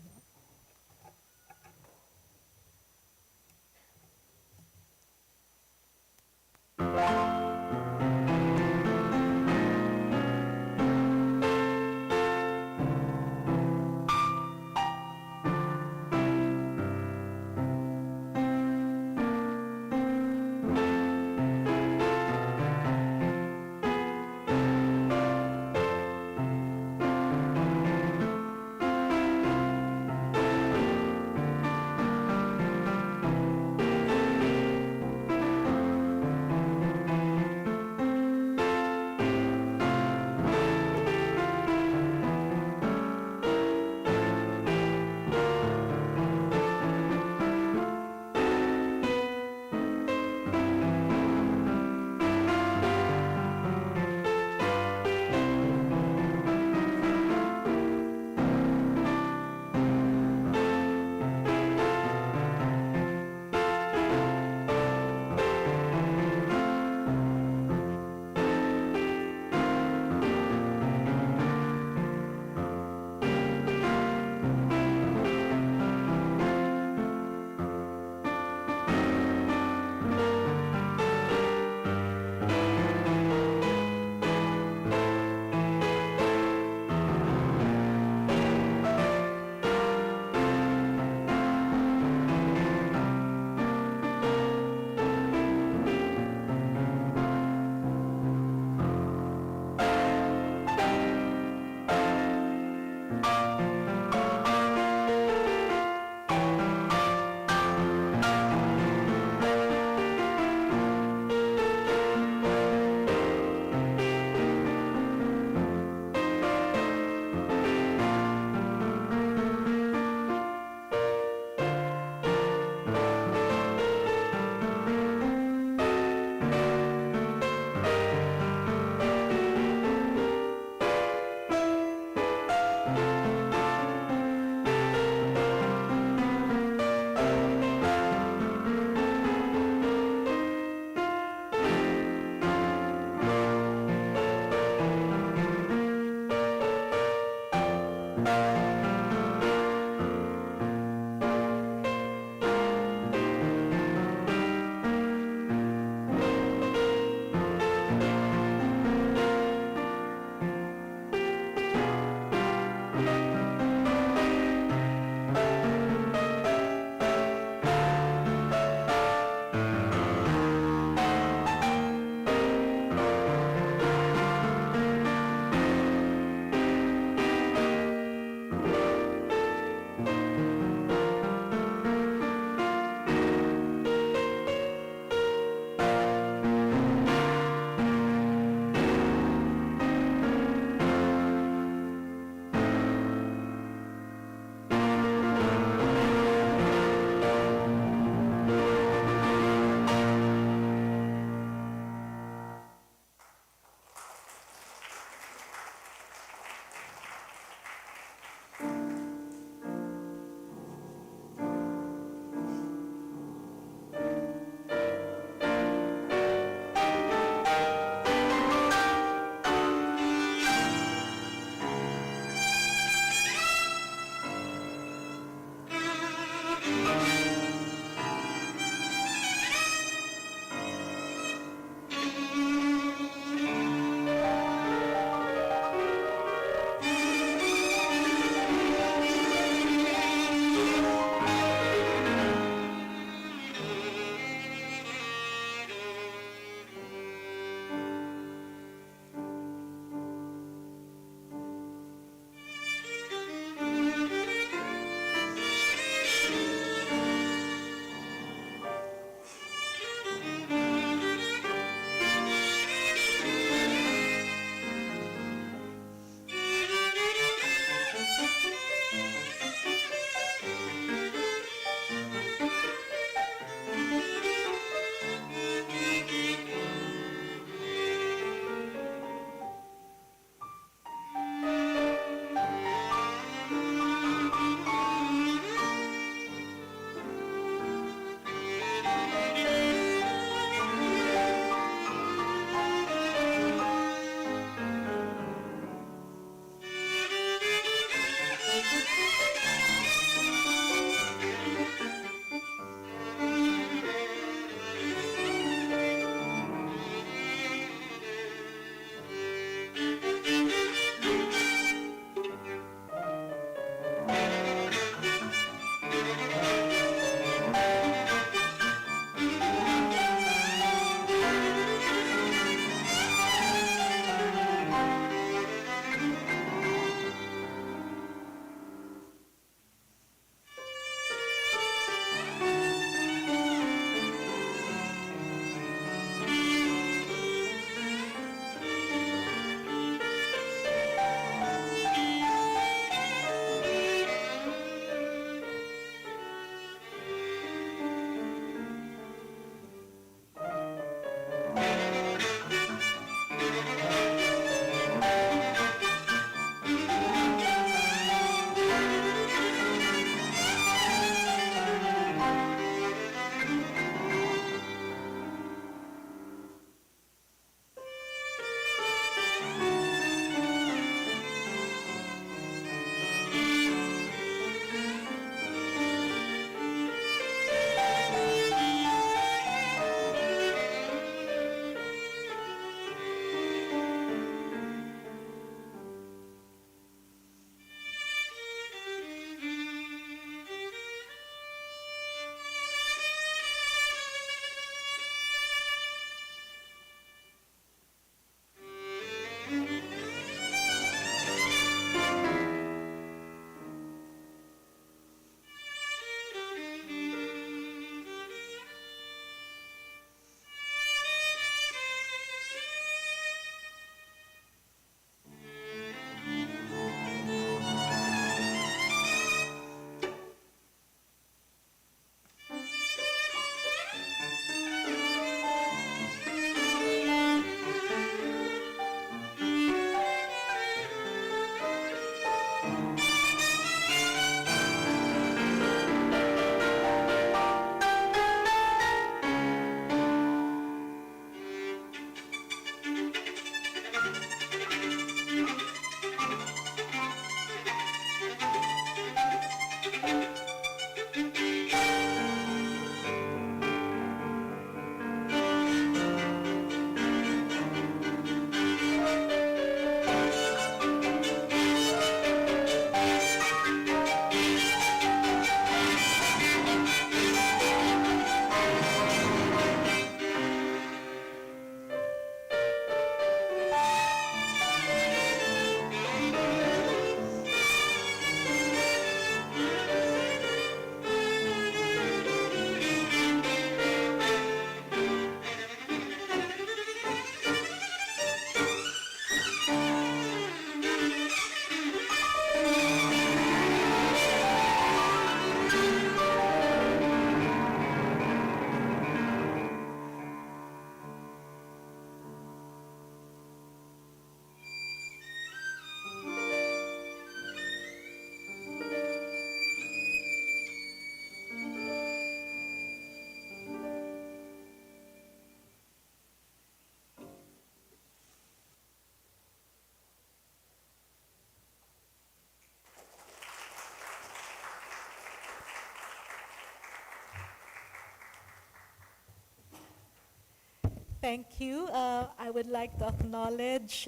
Thank you. I would like to acknowledge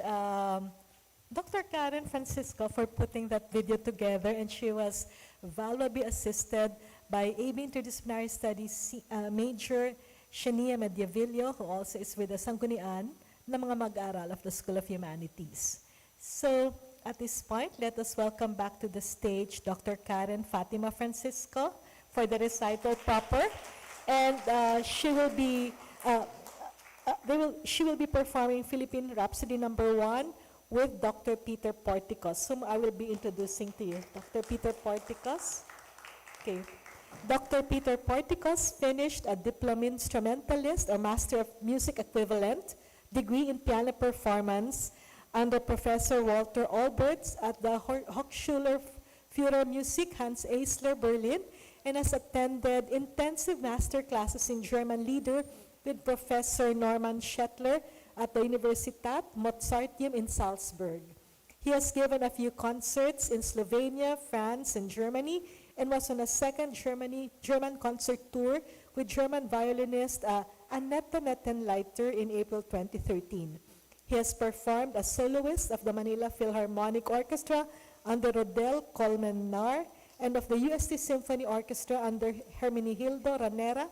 Dr. Karen Francisco for putting that video together, and she was valuably assisted by AB Interdisciplinary Studies Major Shania Mediavillo, who also is with the Sanggunian ng mga mag-aaral of the School of Humanities. So, at this point, let us welcome back to the stage Dr. Karen Fatima Francisco for the recital proper, and she will be performing Philippine Rhapsody No. 1 with Dr. Peter Porticos, whom I will be introducing to you. Dr. Peter Porticos. Okay. Dr. Peter Porticos finished a diploma instrumentalist or Master of Music equivalent degree in piano performance under Professor Walter Alberts at the Hochschule für Musik Hans Eisler, Berlin, and has attended intensive master classes in German lieder with Professor Norman Schettler at the Universitat Mozarteum in Salzburg. He has given a few concerts in Slovenia, France, and Germany, and was on a second German concert tour with German violinist Annette Nettenleiter in April 2013. He has performed as soloist of the Manila Philharmonic Orchestra under Rodel Colmenar and of the UST Symphony Orchestra under Hermenegildo Ranera,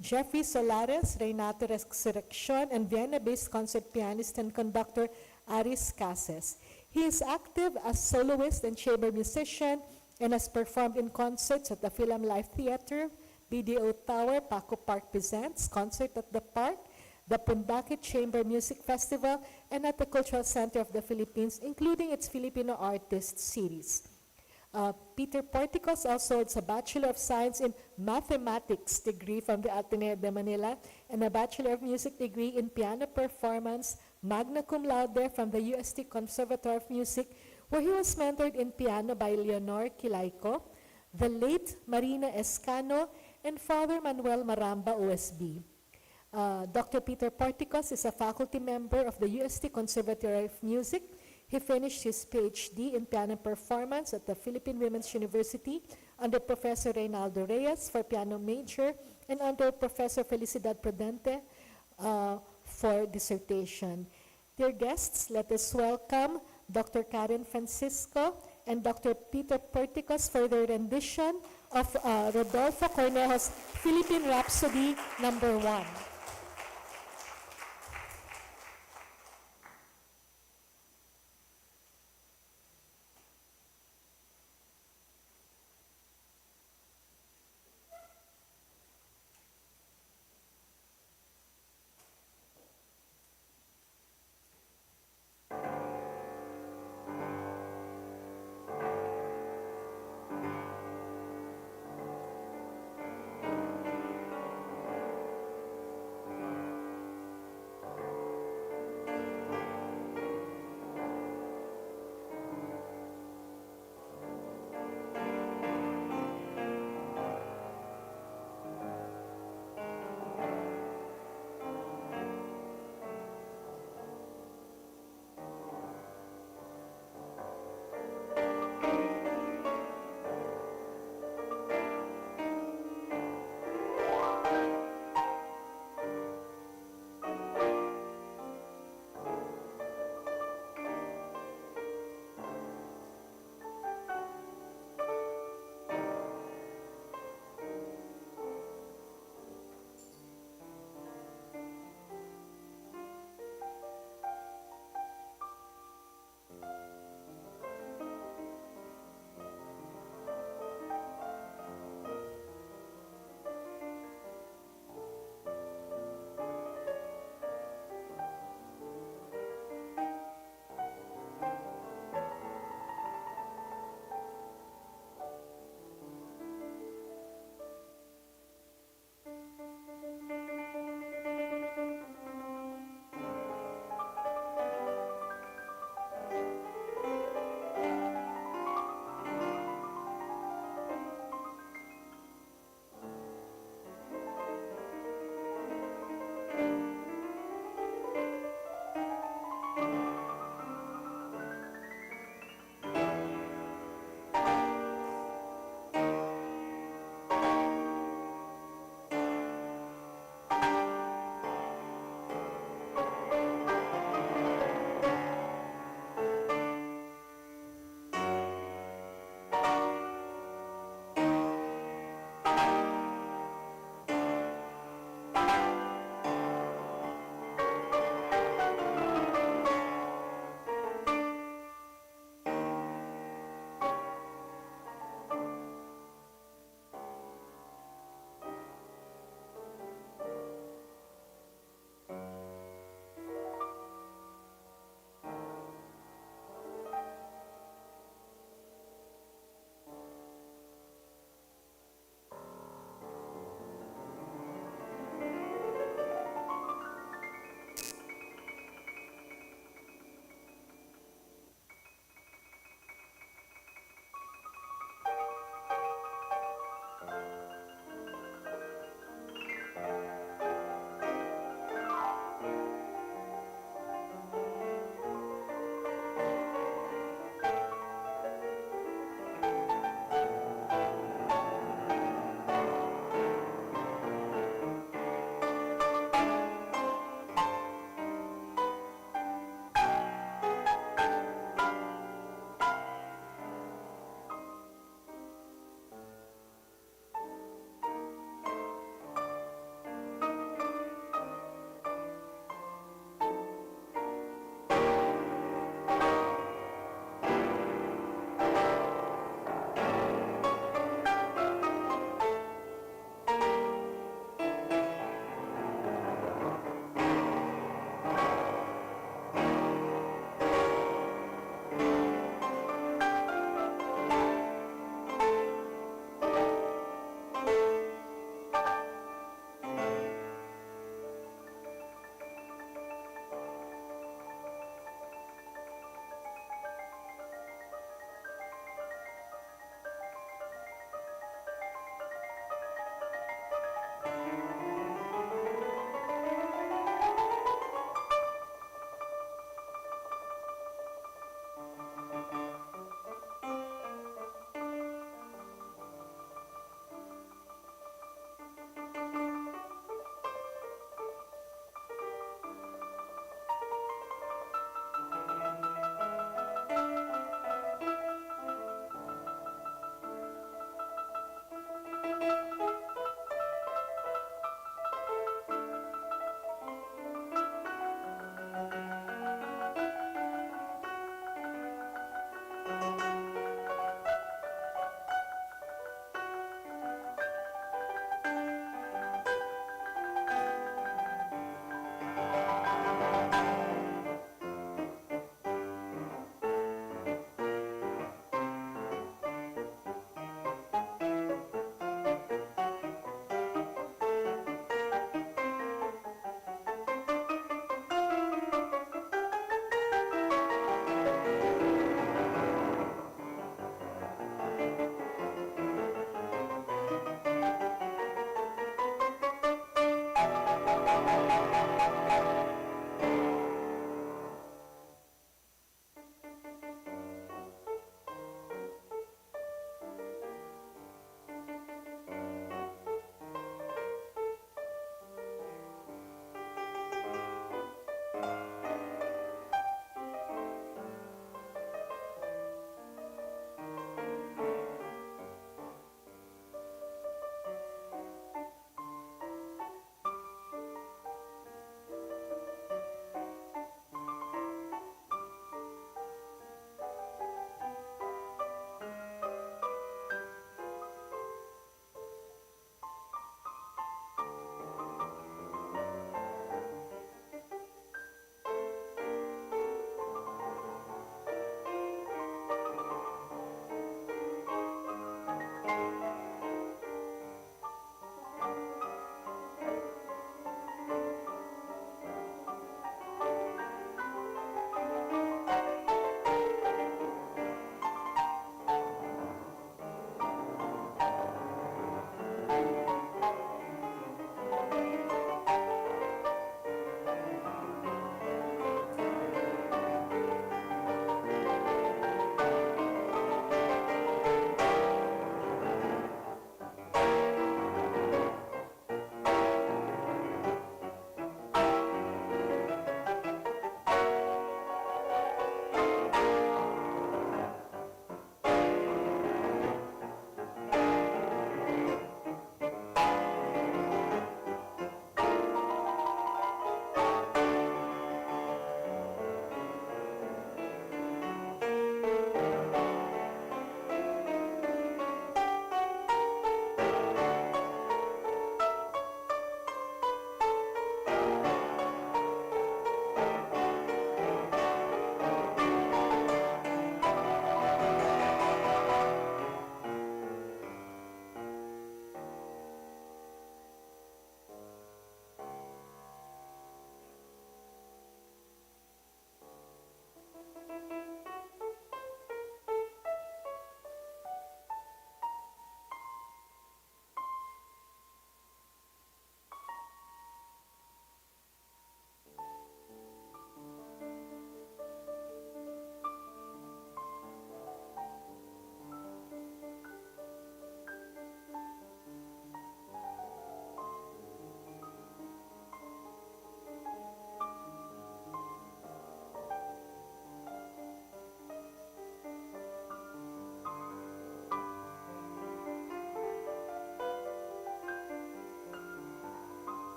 Jeffrey Solares, Renato Resurrection, and Vienna-based concert pianist and conductor Aris Cases. He is active as soloist and chamber musician and has performed in concerts at the Film Live Theater, BDO Tower, Paco Park Presents, Concert at the Park, the Pundakit Chamber Music Festival, and at the Cultural Center of the Philippines, including its Filipino Artists Series. Peter Porticos also holds a Bachelor of Science in Mathematics degree from the Ateneo de Manila and a Bachelor of Music degree in Piano Performance, magna cum laude from the UST Conservatory of Music, where he was mentored in piano by Leonor Quilaico, the late Marina Escano, and Father Manuel Maramba, OSB. Dr. Peter Porticos is a faculty member of the UST Conservatory of Music. He finished his PhD in piano performance at the Philippine Women's University under Professor Reynaldo Reyes for piano major and under Professor Felicidad Prudente for dissertation. Dear guests, let us welcome Dr. Karen Francisco and Dr. Peter Porticos for their rendition of Rodolfo Cornejo's Philippine Rhapsody No. 1.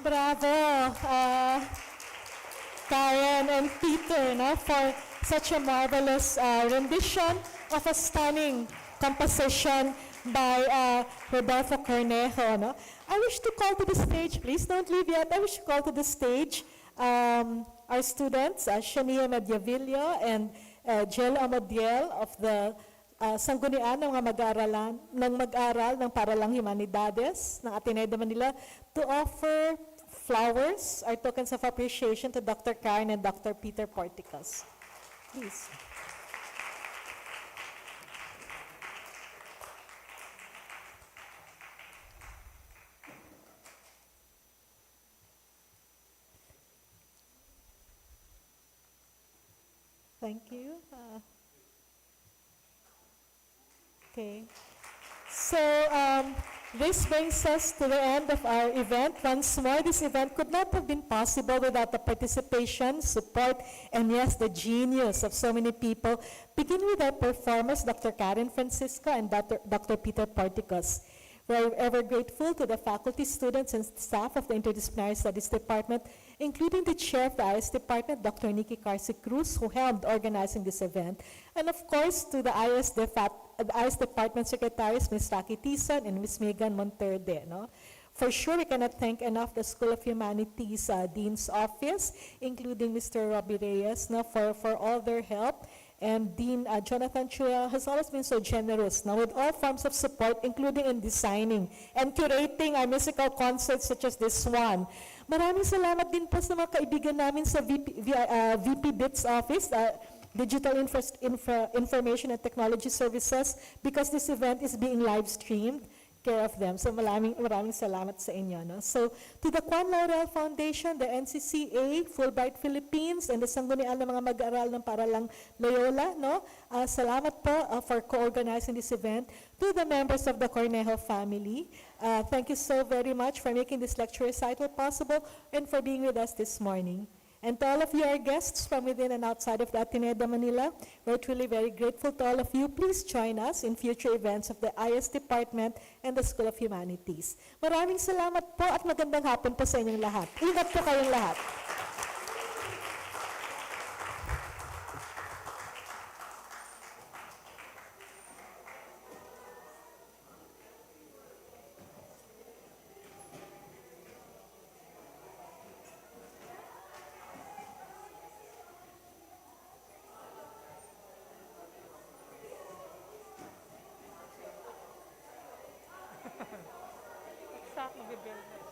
Bravo, Karen and Peter, no, for such a marvelous rendition of a stunning composition by Rodolfo Cornejo. No? I wish to call to the stage, please don't leave yet. I wish to call to the stage our students, Shania Mediavillo and Jill Amodiel of the sanggunian ng mga mag-aaral ng Paralang Humanidades ng Ateneo de Manila to offer flowers or tokens of appreciation to Dr. Karen and Dr. Peter Porticos. Please. Thank you. Okay. So, this brings us to the end of our event. Once more, this event could not have been possible without the participation, support, and yes, the genius of so many people. Begin with our performers, Dr. Karen Francisco and Dr. Peter Porticos. We are ever grateful to the faculty, students, and staff of the Interdisciplinary Studies Department, including the chair of the IS Department, Dr. Nikki Carci Cruz, who helped organizing this event. And of course, to the IS Department Secretaries, Ms. Taki Tison and Ms. Megan Monterde. No? For sure, we cannot thank enough the School of Humanities Dean's Office, including Mr. Robbie Reyes, no, for all their help. And Dean Jonathan Chua has always been so generous now with all forms of support, including in designing and curating our musical concerts such as this one. Maraming salamat din po sa mga kaibigan namin sa VP BITS Office, Digital Information and Technology Services, because this event is being live streamed. Care of them. So maraming salamat sa inyo. No? So to the Juan Laurel Foundation, the NCCA, Fulbright Philippines, and the sanggunian ng mga mag-aaral ng Paralang Loyola, no? Salamat po for co-organizing this event. To the members of the Cornejo family, thank you so very much for making this lecture recital possible and for being with us this morning. And to all of you, our guests from within and outside of the Ateneo de Manila, we're truly very grateful to all of you. Please join us in future events of the IS Department and the School of Humanities. Maraming salamat po at magandang hapon po sa inyong lahat. Ingat po kayong lahat. Exact, mag-build.